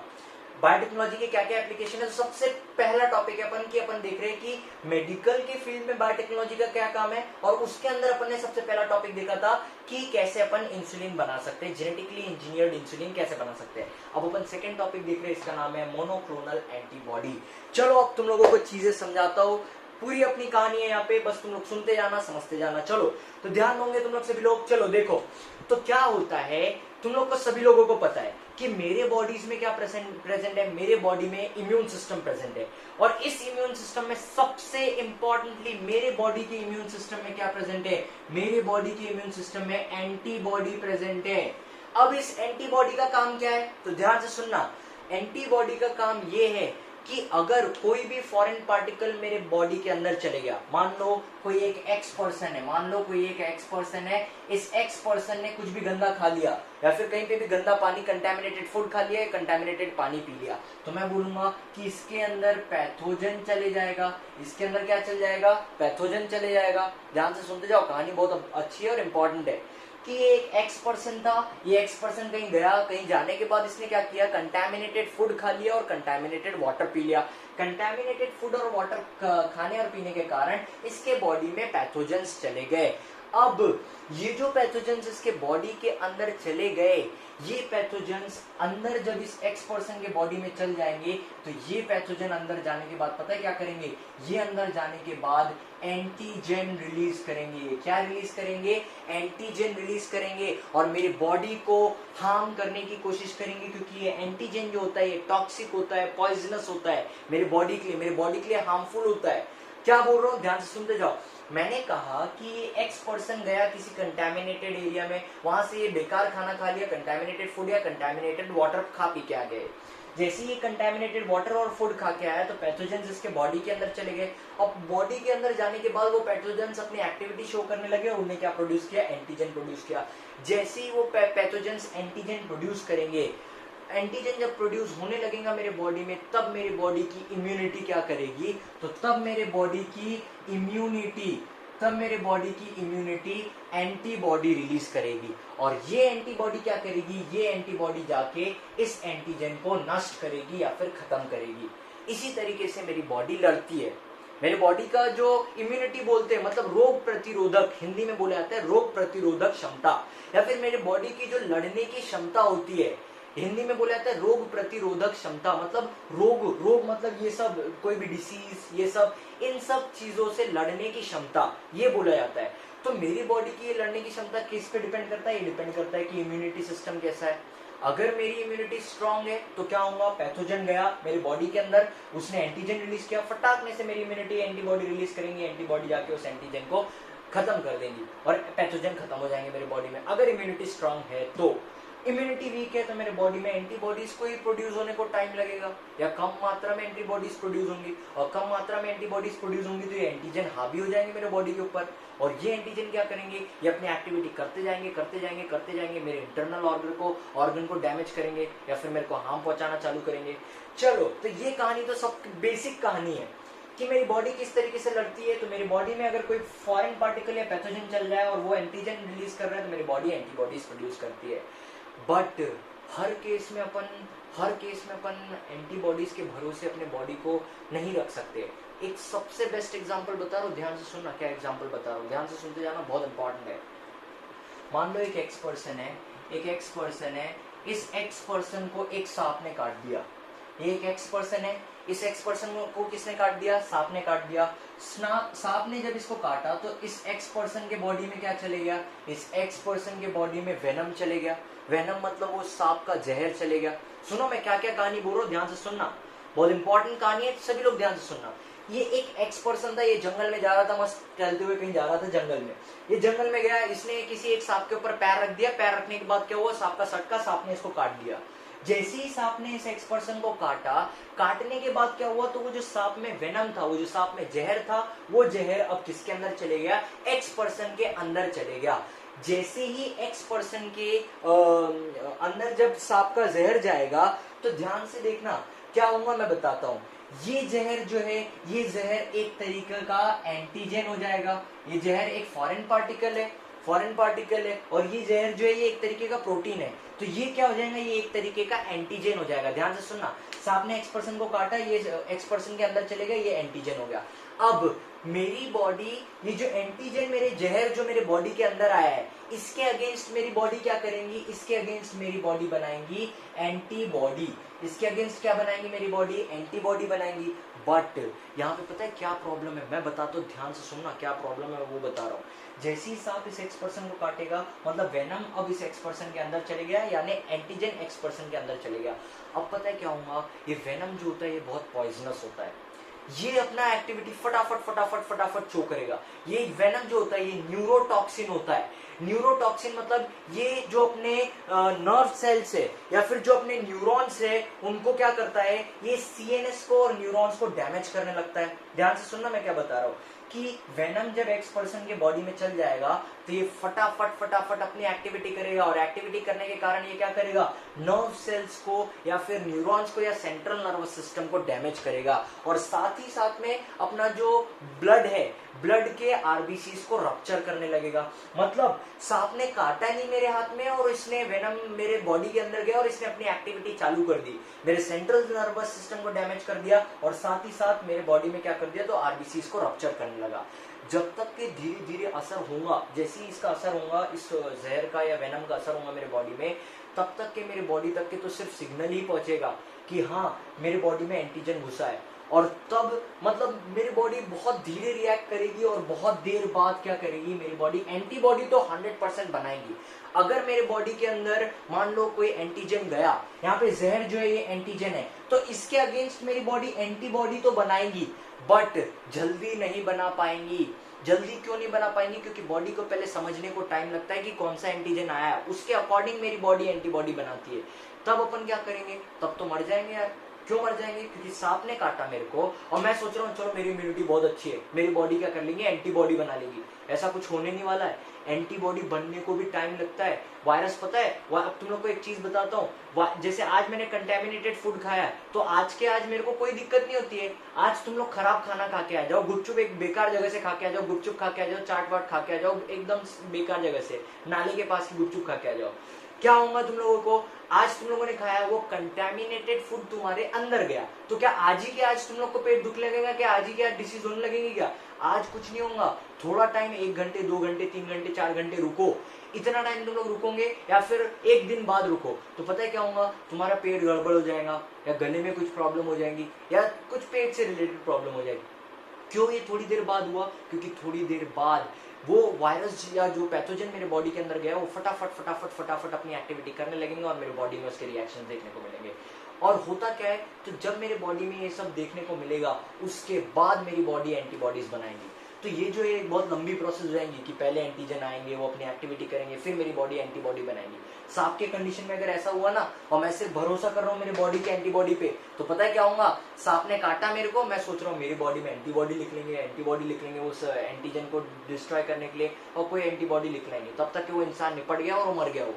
बायोटेक्नोलॉजी के क्या क्या एप्लीकेशन है। सबसे पहला टॉपिक है अपन की, अपन देख रहे हैं कि मेडिकल के फील्ड में बायोटेक्नोलॉजी का क्या काम है, और उसके अंदर अपन ने सबसे पहला टॉपिक देखा था कि कैसे अपन इंसुलिन बना सकते हैं, जेनेटिकली इंजीनियर्ड इंसुलिन कैसे बना सकते हैं। अब अपन सेकंड टॉपिक देख रहे हैं, इसका नाम है मोनोक्लोनल एंटीबॉडी। चलो अब तुम लोगों को चीजें समझाता हूँ, पूरी अपनी कहानी है यहाँ पे, बस तुम लोग सुनते जाना, समझते जाना। चलो तो ध्यान दोगे तुम लोग सभी लोग। चलो देखो तो क्या होता है, तुम लोग को सभी लोगों को पता है कि मेरे बॉडीज में क्या प्रेजेंट है, मेरे बॉडी में इम्यून सिस्टम प्रेजेंट है। और इस इम्यून सिस्टम में सबसे इंपॉर्टेंटली मेरे बॉडी के इम्यून सिस्टम में क्या प्रेजेंट है, मेरे बॉडी के इम्यून सिस्टम में एंटीबॉडी प्रेजेंट है। अब इस एंटीबॉडी का काम क्या है, तो ध्यान से सुनना। एंटीबॉडी का काम ये है कि अगर कोई भी फॉरेन पार्टिकल मेरे बॉडी के अंदर चले गया, मान लो कोई एक एक्स पर्सन है, इस एक्स पर्सन ने कुछ भी गंदा खा लिया या फिर कहीं पे भी गंदा पानी, कंटामिनेटेड फूड खा लिया, कंटामिनेटेड पानी पी लिया, तो मैं बोलूंगा कि इसके अंदर पैथोजन चले जाएगा। इसके अंदर क्या चल जाएगा, पैथोजन चले जाएगा। ध्यान से सुनते जाओ, कहानी बहुत अच्छी है और इंपॉर्टेंट है। कि ये एक एक्स पर्सन था, ये एक्स पर्सन कहीं गया, कहीं जाने के बाद इसने क्या किया, कंटामिनेटेड फूड खा लिया और कंटामिनेटेड वाटर पी लिया। कंटामिनेटेड फूड और वाटर खाने और पीने के कारण इसके बॉडी में पैथोजेंस चले गए। अब ये जो पैथोजेंस इसके बॉडी के अंदर चले गए, ये पैथोजेंस अंदर जब इस एक्स पर्सन के बॉडी में चल जाएंगे तो ये पैथोजन अंदर जाने के बाद पता है क्या करेंगे, ये अंदर जाने के बाद एंटीजन रिलीज करेंगे। क्या रिलीज करेंगे, एंटीजन रिलीज करेंगे और मेरी बॉडी को हार्म करने की कोशिश करेंगे, क्योंकि ये एंटीजन जो होता है ये टॉक्सिक होता है, पॉइजनस होता है मेरे बॉडी के लिए, मेरे बॉडी के लिए हार्मफुल होता है। क्या बोल रहा हूँ, ध्यान से सुनते जाओ। मैंने कहा कि एक्स पर्सन गया किसी कंटामिनेटेड एरिया में, वहां से ये बेकार खाना खा लिया, कंटामिनेटेड फूड या कंटामिनेटेड वाटर खा पी के आ गए। जैसे ये कंटामिनेटेड वाटर और फूड खा के आया तो पैथोजेंस इसके बॉडी के अंदर चले गए। अब बॉडी के अंदर जाने के बाद वो पैथोजेंस अपनी एक्टिविटी शो करने लगे और उन्हें क्या प्रोड्यूस किया, एंटीजन प्रोड्यूस किया। जैसे ही वो पैथोजेंस एंटीजन प्रोड्यूस करेंगे, एंटीजन जब प्रोड्यूस होने लगेगा मेरे बॉडी में, तब मेरी बॉडी की इम्यूनिटी क्या करेगी, तो तब मेरे बॉडी की इम्यूनिटी एंटीबॉडी रिलीज करेगी। और ये एंटीबॉडी क्या करेगी, ये एंटीबॉडी जाके इस एंटीजन को नष्ट करेगी या फिर खत्म करेगी। इसी तरीके से मेरी बॉडी लड़ती है। मेरे बॉडी का जो इम्यूनिटी बोलते हैं, मतलब रोग प्रतिरोधक, हिंदी में बोला जाता है रोग प्रतिरोधक क्षमता, या फिर मेरे बॉडी की जो लड़ने की क्षमता होती है, हिंदी में बोला जाता है रोग प्रतिरोधक क्षमता। मतलब रोग मतलब ये सब, कोई भी डिसीज, ये सब, इन सब चीजों से लड़ने की क्षमता, ये बोला जाता है। तो मेरी बॉडी की ये लड़ने की क्षमता किस पे डिपेंड करता है, ये डिपेंड करता है कि इम्यूनिटी सिस्टम कैसा है। अगर मेरी इम्यूनिटी स्ट्रांग है तो क्या होगा, पैथोजन गया मेरी बॉडी के अंदर, उसने एंटीजन रिलीज किया, फटाक में से मेरी इम्यूनिटी एंटीबॉडी रिलीज करेंगी, एंटीबॉडी जाके उस एंटीजन को खत्म कर देंगी और पैथोजन खत्म हो जाएंगे मेरे बॉडी में। अगर इम्यूनिटी स्ट्रांग है तो, इम्यूनिटी वीक है तो मेरे बॉडी में एंटीबॉडीज को ही प्रोड्यूस होने को टाइम लगेगा, या कम मात्रा में एंटीबॉडीज प्रोड्यूस होंगी, और कम मात्रा में एंटीबॉडीज प्रोड्यूस होंगी तो ये एंटीजन हावी हो जाएंगे मेरे बॉडी के ऊपर, और ये एंटीजन क्या करेंगे, ये अपनी एक्टिविटी करते जाएंगे, मेरे इंटरनल ऑर्गन को डैमेज करेंगे या फिर मेरे को हार्म पहुंचाना चालू करेंगे। चलो, तो ये कहानी तो सब बेसिक कहानी है कि मेरी बॉडी किस तरीके से लड़ती है। तो मेरी बॉडी में अगर कोई फॉरेन पार्टिकल या पैथोजन चल जाए और वो एंटीजन रिलीज कर रहा है तो मेरी बॉडी एंटीबॉडीज प्रोड्यूस करती है। बट हर केस में अपन एंटीबॉडीज के भरोसे अपने बॉडी को नहीं रख सकते। एक सबसे बेस्ट एग्जांपल बता रहा हूँ, ध्यान से सुनना। क्या एग्जांपल बता रहा हूँ, ध्यान से सुनते जाना, बहुत इंपॉर्टेंट है। मान लो एक एक्स पर्सन है, इस एक्स पर्सन को एक सांप ने काट दिया। ये एक एक्स पर्सन है, इस एक्स पर्सन को किसने काट दिया, सांप ने काट दिया। सांप ने जब इसको काटा तो इस एक्स पर्सन के बॉडी में क्या चले गया, इस एक्स पर्सन के बॉडी में वेनम चले गया। वेनम मतलब वो सांप का जहर चले गया। सुनो मैं क्या क्या कहानी बोल रहा हूँ, ध्यान से सुनना, बहुत इंपॉर्टेंट कहानी है, सभी लोग ध्यान से सुनना। ये एक एक्स पर्सन था, ये जंगल में जा रहा था, मस्त टहलते हुए कहीं जा रहा था जंगल में। ये जंगल में गया, इसने किसी एक सांप के ऊपर पैर रख दिया। पैर रखने के बाद क्या हुआ, सांप का सटका, सांप ने इसको काट दिया। जैसे ही सांप ने इस एक्स पर्सन को काटा, काटने के बाद क्या हुआ, तो वो जो सांप में वेनम था, वो जो सांप में जहर था, वो जहर अब किसके अंदर चले गया, एक्स पर्सन के अंदर चले गया। जैसे ही एक्स पर्सन के अंदर जब सांप का जहर जाएगा तो ध्यान से देखना क्या होगा, मैं बताता हूँ। ये जहर जो है, ये जहर एक तरीके का एंटीजन हो जाएगा। ये जहर एक फॉरेन पार्टिकल है और ये जहर जो है ये एक तरीके का प्रोटीन है। तो ये क्या हो जाएगा, ये एक तरीके का एंटीजन हो जाएगा। ध्यान से सुनना, सांप ने एक्स पर्सन को काटा, ये एक्स पर्सन के अंदर चले गए, ये एंटीजन हो गया। अब मेरी बॉडी, ये जो एंटीजन, मेरे जहर जो मेरे बॉडी के अंदर आया है, इसके अगेंस्ट मेरी बॉडी क्या करेंगी, इसके अगेंस्ट मेरी बॉडी बनाएंगी एंटीबॉडी। इसके अगेंस्ट क्या बनाएंगी मेरी बॉडी, एंटीबॉडी बनाएंगी। बट यहाँ पे पता है क्या प्रॉब्लम है, मैं बताता हूँ, ध्यान से सुनना क्या प्रॉब्लम है वो बता रहा हूँ। जैसे ही सांप इस एक्स पर्सन को काटेगा, मतलब वेनम अब इस एक्स पर्सन के अंदर चले गया, यानी एंटीजन एक्स पर्सन के अंदर चले गया। अब पता है क्या होगा, ये वेनम जो होता है ये बहुत पॉइजनस होता है। ये अपना एक्टिविटी फटाफट शो करेगा। ये वेनम जो होता है ये न्यूरोटॉक्सिन होता है। न्यूरोटॉक्सिन मतलब ये जो अपने नर्व सेल्स है या फिर जो अपने न्यूरॉन्स है उनको क्या करता है, ये सीएनएस को और न्यूरॉन्स को डैमेज करने लगता है। ध्यान से सुनना मैं क्या बता रहा हूँ कि वेनम जब एक्स पर्सन के बॉडी में चल जाएगा तो ये फटाफट अपनी एक्टिविटी करेगा, और एक्टिविटी करने के कारण ये क्या करेगा, नर्व सेल्स को या फिर न्यूरॉन्स को या सेंट्रल नर्वस सिस्टम को डैमेज करेगा, और साथ ही साथ में अपना जो ब्लड है, ब्लड के आरबीसीज को रप्चर करने लगेगा। मतलब सांप ने काटा नहीं मेरे हाथ में और इसने वेनम मेरे बॉडी के अंदर गया और इसने अपनी एक्टिविटी चालू कर दी, मेरे सेंट्रल नर्वस सिस्टम को डैमेज कर दिया और साथ ही साथ मेरे बॉडी में क्या कर दिया, तो आरबीसी को रप्चर करने लगा। जब तक कि धीरे धीरे असर होगा, जैसे ही इसका असर होगा, इस जहर का या वेनम का असर होगा मेरे बॉडी में, तब तक के मेरे बॉडी तक के तो सिर्फ सिग्नल ही पहुंचेगा कि हाँ मेरे बॉडी में एंटीजन घुसा है, और तब मतलब मेरी बॉडी बहुत धीरे रिएक्ट करेगी और बहुत देर बाद क्या करेगी, मेरी बॉडी एंटीबॉडी तो 100% बनाएगी। अगर मेरे बॉडी के अंदर मान लो कोई एंटीजन गया, यहाँ पे जहर जो है ये एंटीजन है, तो इसके अगेंस्ट मेरी बॉडी एंटीबॉडी तो बनाएगी, बट जल्दी नहीं बना पाएंगी। जल्दी क्यों नहीं बना पाएंगी? क्योंकि बॉडी को पहले समझने को टाइम लगता है कि कौन सा एंटीजन आया है, उसके अकॉर्डिंग मेरी बॉडी एंटीबॉडी बनाती है। तब अपन क्या करेंगे, तब तो मर जाएंगे यार। क्यों मर जाएंगे? क्योंकि सांप ने काटा मेरे को और मैं सोच रहा हूँ चलो मेरी इम्यूनिटी बहुत अच्छी है, मेरी बॉडी क्या कर लेंगे, एंटीबॉडी बना लेगी। ऐसा कुछ होने नहीं वाला है। एंटीबॉडी बनने को भी टाइम लगता है। वायरस पता है, अब तुम लोग को एक चीज बताता हूँ, जैसे आज मैंने कंटेमिनेटेड फूड खाया है, तो आज के आज मेरे को कोई दिक्कत नहीं होती है। आज तुम लोग खराब खाना खा के आ जाओ, गुपचुप एक बेकार जगह से खा के आ जाओ, गुपचुप खा के आ जाओ, चाट वाट खा के आ जाओ, एकदम बेकार जगह से, नाले के पास की गुपचुप खा के आ जाओ, क्या होगा तुम लोगों को? आज तुम लोगों ने खाया वो कंटेमिनेटेड फूड तुम्हारे अंदर गया, तो क्या आज ही के आज तुम लोग को पेट दुख लगेगा? क्या आज ही के आज डिसीज होने लगेगी? क्या आज कुछ नहीं होगा। थोड़ा टाइम, 1 घंटे 2 घंटे 3 घंटे 4 घंटे रुको। इतना टाइम तुम लोग रुकोगे या फिर 1 दिन बाद रुको, तो पता है क्या होगा, तुम्हारा पेट गड़बड़ हो जाएगा, या गले में कुछ प्रॉब्लम हो जाएगी, या कुछ पेट से रिलेटेड प्रॉब्लम हो जाएगी। क्यों ये थोड़ी देर बाद हुआ? क्योंकि थोड़ी देर बाद वो वायरस या जो पैथोजन मेरे बॉडी के अंदर गया, वो फटाफट अपनी एक्टिविटी करने लगेंगे और मेरे बॉडी में उसके रिएक्शन देखने को मिलेंगे। और होता क्या है, तो जब मेरे बॉडी में ये सब देखने को मिलेगा, उसके बाद मेरी बॉडी एंटीबॉडीज बनाएंगी। तो ये जो एक बहुत लंबी प्रोसेस हो जाएगी कि पहले एंटीजन आएंगे, वो अपनी एक्टिविटी करेंगे, फिर मेरी बॉडी एंटीबॉडी बनाएगी। सांप के कंडीशन में अगर ऐसा हुआ ना, और मैं सिर्फ भरोसा कर रहा हूँ मेरी बॉडी के एंटीबॉडी पे, तो पता है क्या होगा, सांप ने काटा मेरे को, मैं सोच रहा हूँ मेरी बॉडी में एंटीबॉडी लिख लेंगे उस एंटीजन को डिस्ट्रॉय करने के लिए, और कोई एंटीबॉडी लिख लेंगे, तब तक कि वो इंसान निपट गया और वो मर गया हो।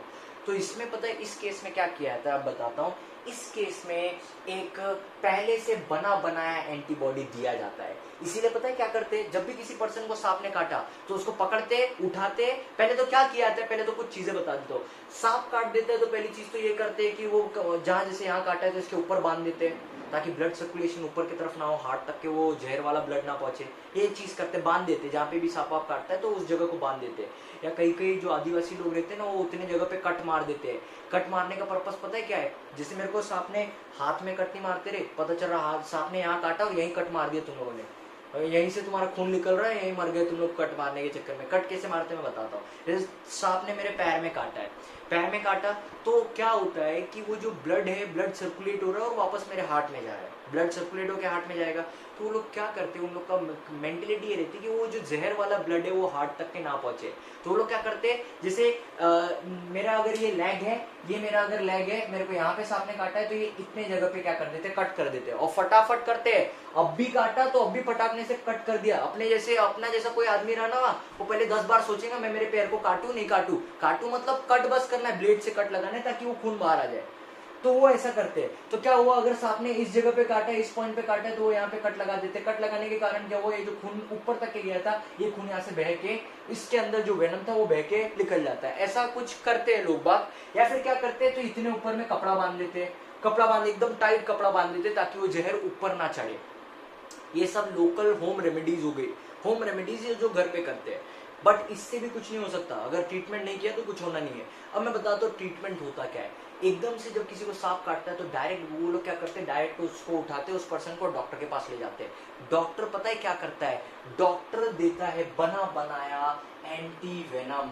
तो इसमें पता है इस केस में क्या किया जाता है, अब बताता हूँ। इस केस में एक पहले से बना बनाया एंटीबॉडी दिया जाता है। इसीलिए पता है क्या करते, जब भी किसी पर्सन को सांप ने काटा तो उसको पकड़ते, उठाते, पहले तो क्या किया जाता है, पहले तो कुछ चीजें बता देता हूँ। सांप काट देता है तो पहली चीज तो ये करते हैं कि वो जहां जैसे यहाँ काटा है तो इसके ऊपर बांध देते हैं, ताकि ब्लड सर्कुलेशन ऊपर की तरफ ना हो, हार्ट तक के वो जहर वाला ब्लड ना पहुंचे। ये चीज करते, बांध देते, जहाँ पे भी सांप आप काटता है तो उस जगह को बांध देते हैं। या कई कई जो आदिवासी लोग रहते हैं ना, वो उतने जगह पे कट मार देते हैं। कट मारने का पर्पस पता है क्या है? जैसे मेरे को सांप ने हाथ में कट नहीं मारते रहे, पता चल रहा हाथ सांप ने यहाँ काटा और यहीं कट मार दिया तुम लोगों ने, यहीं से तुम्हारा खून निकल रहा है, यहीं मर गए तुम लोग कट मारने के चक्कर में। कट कैसे मारते मैं बताता हूँ। जैसे सांप ने मेरे पैर में काटा है, पैर में काटा तो क्या होता है कि वो जो ब्लड है, ब्लड सर्कुलेट हो रहा है और वापस मेरे हार्ट में जा रहा है, ब्लड सर्कुलेट होकर हार्ट में जाएगा। तो वो लोग क्या करते हैं, उन लोग का मेंटेलिटी ये रहती है कि वो जो जहर वाला ब्लड है वो हार्ट तक के ना पहुंचे। तो वो लोग क्या करते हैं, जैसे मेरा अगर ये लेग है, ये मेरा अगर लेग है, मेरे को यहाँ पे सांप ने काटा है, तो ये इतने जगह पे क्या कर देते हैं, कट कर देते हैं, और फटाफट करते हैं। अब भी काटा तो अब भी फटाकने से कट कर दिया। अपने जैसे अपना जैसा कोई आदमी रहा ना, वो पहले 10 बार सोचेगा मैं मेरे पैर को काटू नहीं काटू, काटू मतलब कट बस करना है, ब्लेड से कट लगाना है ताकि वो खून बाहर आ जाए। तो वो ऐसा करते हैं। तो क्या हुआ, अगर सांप ने इस जगह पे काटा है, इस पॉइंट पे काटा है, तो वो यहाँ पे कट लगा देते। कट लगाने के कारण क्या हुआ, ये जो खून ऊपर तक के गया था, ये खून यहाँ से बह के इसके अंदर जो वेनम था वो बह के निकल जाता है। ऐसा कुछ करते हैं लोग बाग। या फिर क्या करते हैं, तो इतने ऊपर में कपड़ा बांध देते हैं, कपड़ा बांध एकदम टाइट कपड़ा बांध देते ताकि वो जहर ऊपर ना चढ़े। ये सब लोकल होम रेमेडीज हो गई, होम रेमेडीज जो घर पे करते हैं। बट इससे भी कुछ नहीं हो सकता, अगर ट्रीटमेंट नहीं किया तो कुछ होना नहीं है। अब मैं बताता हूँ ट्रीटमेंट होता क्या है। एकदम से जब किसी को सांप काटता है तो डायरेक्ट वो लोग क्या करते हैं, डायरेक्ट उसको उठाते हैं, उस पर्सन को डॉक्टर के पास ले जाते हैं। डॉक्टर पता है क्या करता है, डॉक्टर देता है बना बनाया एंटी वेनम।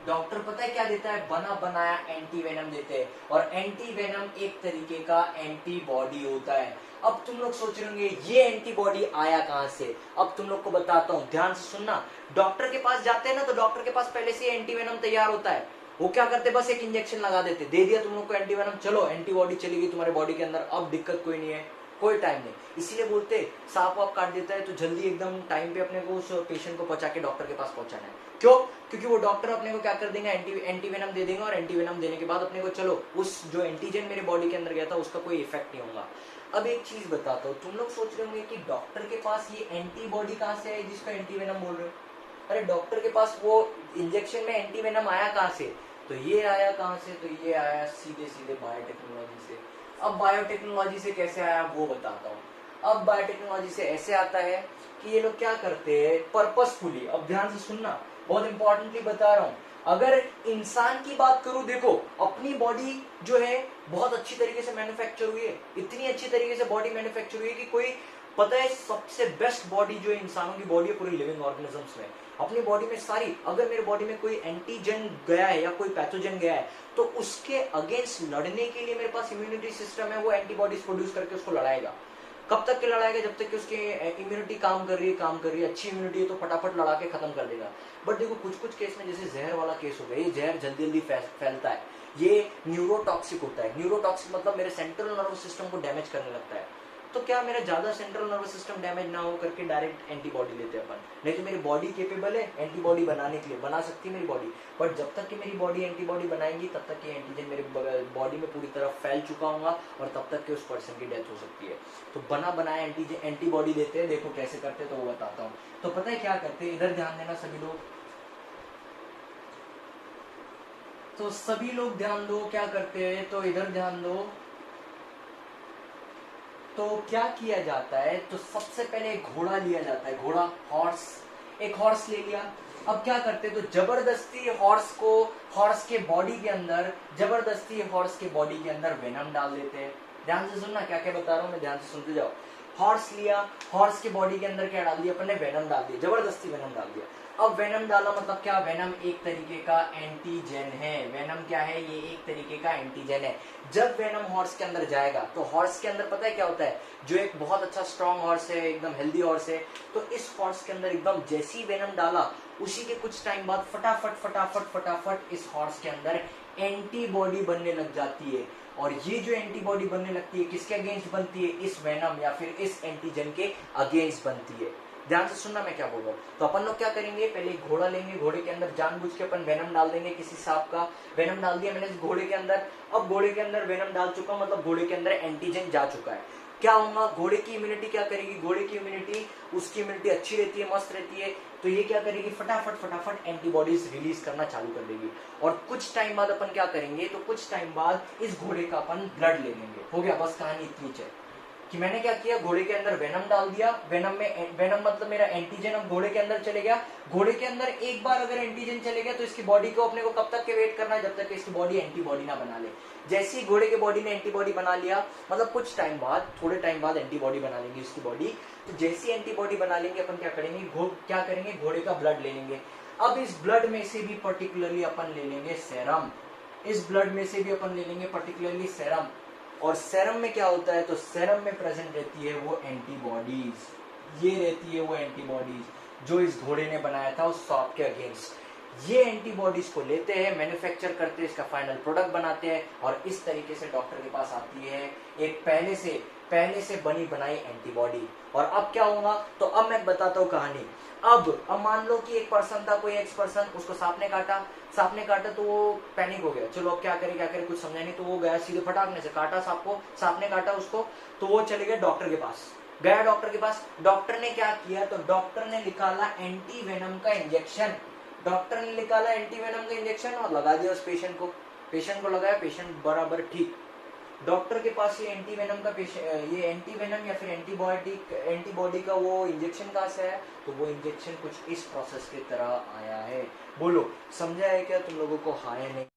डॉक्टर पता है क्या देता है, बना बनाया एंटी वेनम देते हैं। और एंटी वेनम एक तरीके का एंटीबॉडी होता है। अब तुम लोग सोच रहे होंगे ये एंटीबॉडी आया कहां से। अब तुम लोग को बताता हूं, ध्यान से सुनना। डॉक्टर के पास जाते हैं ना, तो डॉक्टर के पास पहले से एंटी वेनम तैयार होता है। वो क्या करते, बस एक इंजेक्शन लगा देते, दे दिया तुम लोग को एंटी वेनम, चलो एंटीबॉडी चली गई तुम्हारे बॉडी के अंदर, अब दिक्कत कोई नहीं है, कोई टाइम नहीं। इसीलिए बोलते सांप वाप काट देता है तो जल्दी एकदम टाइम पे अपने को उस पेशेंट को पहुंचा के डॉक्टर के पास पहुंचाना है। क्यों? क्योंकि वो डॉक्टर अपने को क्या कर देंगे, एंटी वेनम दे देंगे, और एंटी वेनम देने के बाद अपने को चलो उस जो एंटीजन मेरे बॉडी के अंदर गया था उसका कोई इफेक्ट नहीं होगा। अब एक चीज बताता हूँ, तुम लोग सोच रहे होंगे कि डॉक्टर के पास ये एंटीबॉडी कहाँ से है जिसका एंटी वेनम बोल रहे हो। अरे डॉक्टर के पास वो इंजेक्शन में एंटी वेनम आया कहाँ से, तो ये आया कहाँ से, तो ये आया सीधे सीधे बायोटेक्नोलॉजी से। अब बायोटेक्नोलॉजी से कैसे आया वो बताता हूँ। अब बायोटेक्नोलॉजी से ऐसे आता है कि ये लोग क्या करते हैं पर्पसफुली, अब ध्यान से सुनना, बहुत इंपॉर्टेंटली बता रहा हूँ। अगर इंसान की बात करूं, देखो अपनी बॉडी जो है बहुत अच्छी तरीके से मैन्युफैक्चर हुई है, इतनी अच्छी तरीके से बॉडी मैन्युफैक्चर हुई है कि कोई पता है सबसे बेस्ट बॉडी जो इंसानों की बॉडी है पूरी लिविंग ऑर्गेनिजम्स में, अपनी बॉडी में सारी, अगर मेरे बॉडी में कोई एंटीजन गया है या कोई पैथोजन गया है तो उसके अगेंस्ट लड़ने के लिए मेरे पास इम्यूनिटी सिस्टम है, वो एंटीबॉडीज प्रोड्यूस करके उसको लड़ाएगा। कब तक के लड़ाएगा, जब तक कि उसकी इम्यूनिटी काम कर रही है, अच्छी इम्यूनिटी है तो फटाफट लड़ा के खत्म कर देगा। बट देखो कुछ कुछ केस में, जैसे जहर वाला केस हो गया, ये जहर जल्दी जल्दी फैलता है, ये न्यूरोटॉक्सिक होता है। न्यूरोटॉक्सिक मतलब मेरे सेंट्रल नर्वस सिस्टम को डैमेज करने लगता है। तो क्या मेरा ज्यादा सेंट्रल नर्वस सिस्टम डैमेज ना हो करके डायरेक्ट एंटीबॉडी लेते हैं अपन, नहीं तो मेरी बॉडी केपेबल है एंटीबॉडी बनाने के लिए, बना सकती है मेरी बॉडी, बट जब तक कि मेरी बॉडी एंटीबॉडी बनाएगी तब तक कि एंटीजन मेरी बॉडी में पूरी तरह फैल चुका होगा और तब तक कि उस पर्सन की डेथ हो सकती है। तो बना बनाया एंटीबॉडी लेते हैं, देखो कैसे करते हैं तो वो बताता हूँ। तो पता है क्या करते हैं, इधर ध्यान देना सभी लोग, तो सभी लोग ध्यान दो, क्या करते हैं तो इधर ध्यान दो। तो क्या किया जाता है, तो सबसे पहले एक घोड़ा लिया जाता है, घोड़ा, हॉर्स, एक हॉर्स ले लिया। अब क्या करते हैं, तो जबरदस्ती हॉर्स के बॉडी के अंदर, जबरदस्ती हॉर्स के बॉडी के अंदर वेनम डाल देते हैं। ध्यान से सुनना क्या क्या बता रहा हूं मैं, ध्यान से सुनते जाओ। हॉर्स लिया, हॉर्स के बॉडी के अंदर क्या डाल दिया अपन ने, वेनम डाल दिया, जबरदस्ती वेनम डाल दिया। अब वेनम डाला मतलब क्या, वेनम एक तरीके का एंटीजन है। वेनम क्या है, ये एक तरीके का एंटीजन है। जब वेनम हॉर्स के अंदर जाएगा तो हॉर्स के अंदर पता है क्या होता है, जो एक बहुत अच्छा स्ट्रॉन्ग हॉर्स है, एकदम हेल्दी हॉर्स है, तो इस हॉर्स के अंदर एकदम जैसी वेनम डाला उसी के कुछ टाइम बाद फटाफट फटाफट फटाफट इस हॉर्स के अंदर एंटीबॉडी बनने लग जाती है। और ये जो एंटीबॉडी बनने लगती है किसके अगेंस्ट बनती है, इस वेनम या फिर इस एंटीजन के अगेंस्ट बनती है। ध्यान से सुनना मैं क्या बोल रहा हूँ। तो अपन लोग क्या करेंगे, पहले एक घोड़ा लेंगे, घोड़े के अंदर जानबूझ के अपन वेनम डाल देंगे, किसी सांप का वेनम डाल दिया मैंने इस घोड़े के अंदर। अब घोड़े के अंदर वेनम डाल चुका मतलब घोड़े के अंदर एंटीजन जा चुका है। क्या होगा, घोड़े की इम्यूनिटी क्या करेगी, घोड़े की इम्यूनिटी, उसकी इम्यूनिटी अच्छी रहती है, मस्त रहती है, तो ये क्या करेगी, फटाफट फटाफट एंटीबॉडीज रिलीज करना चालू कर देगी। और कुछ टाइम बाद अपन क्या करेंगे, तो कुछ टाइम बाद इस घोड़े का अपन ब्लड ले लेंगे। हो गया, बस कहानी इतनी है कि मैंने क्या किया, घोड़े के अंदर वेनम डाल दिया, वेनम मतलब मेरा एंटीजन अब घोड़े के अंदर चले गया। घोड़े के अंदर एक बार अगर एंटीजन चले गया तो इसकी बॉडी को अपने को कब तक के वेट करना है, जब तक इसकी बॉडी एंटीबॉडी ना बना ले। जैसे ही घोड़े के बॉडी ने एंटीबॉडी बना लिया, मतलब कुछ टाइम बाद, थोड़े टाइम बाद एंटीबॉडी बना लेंगे इसकी बॉडी। तो जैसी एंटीबॉडी बना लेंगे अपन क्या करेंगे, घोड़े का ब्लड ले लेंगे। अब इस ब्लड में से भी पर्टिकुलरली अपन ले लेंगे सेरम, इस ब्लड में से भी अपन ले लेंगे पर्टिकुलरली सेरम। और सेरम में क्या होता है, तो सेरम में प्रेजेंट रहती है वो एंटीबॉडीज, ये रहती है वो एंटीबॉडीज जो इस घोड़े ने बनाया था उस सांप के अगेंस्ट। ये एंटीबॉडीज को लेते हैं, मैन्युफैक्चर करते हैं, इसका फाइनल प्रोडक्ट बनाते हैं और इस तरीके से डॉक्टर के पास आती है एक पहले से बनी बनाई एंटीबॉडी। और अब क्या होगा, तो अब मैं बताता हूँ कहानी। अब मान लो कि एक पर्सन था, कोई एक्स पर्सन, उसको सांप ने काटा तो वो पैनिक हो गया, चलो अब क्या करे कुछ समझा नहीं, तो वो गया सीधे फटाकने से काटा सांप ने काटा उसको, तो वो चले गए डॉक्टर के पास, गया डॉक्टर के पास। डॉक्टर ने क्या किया, तो डॉक्टर ने निकाला एंटी वेनम का इंजेक्शन, डॉक्टर ने निकाला एंटी वेनम का इंजेक्शन और लगा दिया उस पेशेंट को लगाया, पेशेंट बराबर ठीक। डॉक्टर के पास ये एंटी वेनम या फिर एंटीबॉडी का वो इंजेक्शन कहाँ से आया, तो वो इंजेक्शन कुछ इस प्रोसेस की तरह आया है। बोलो समझा है क्या तुम लोगों को, हाँ या नहीं।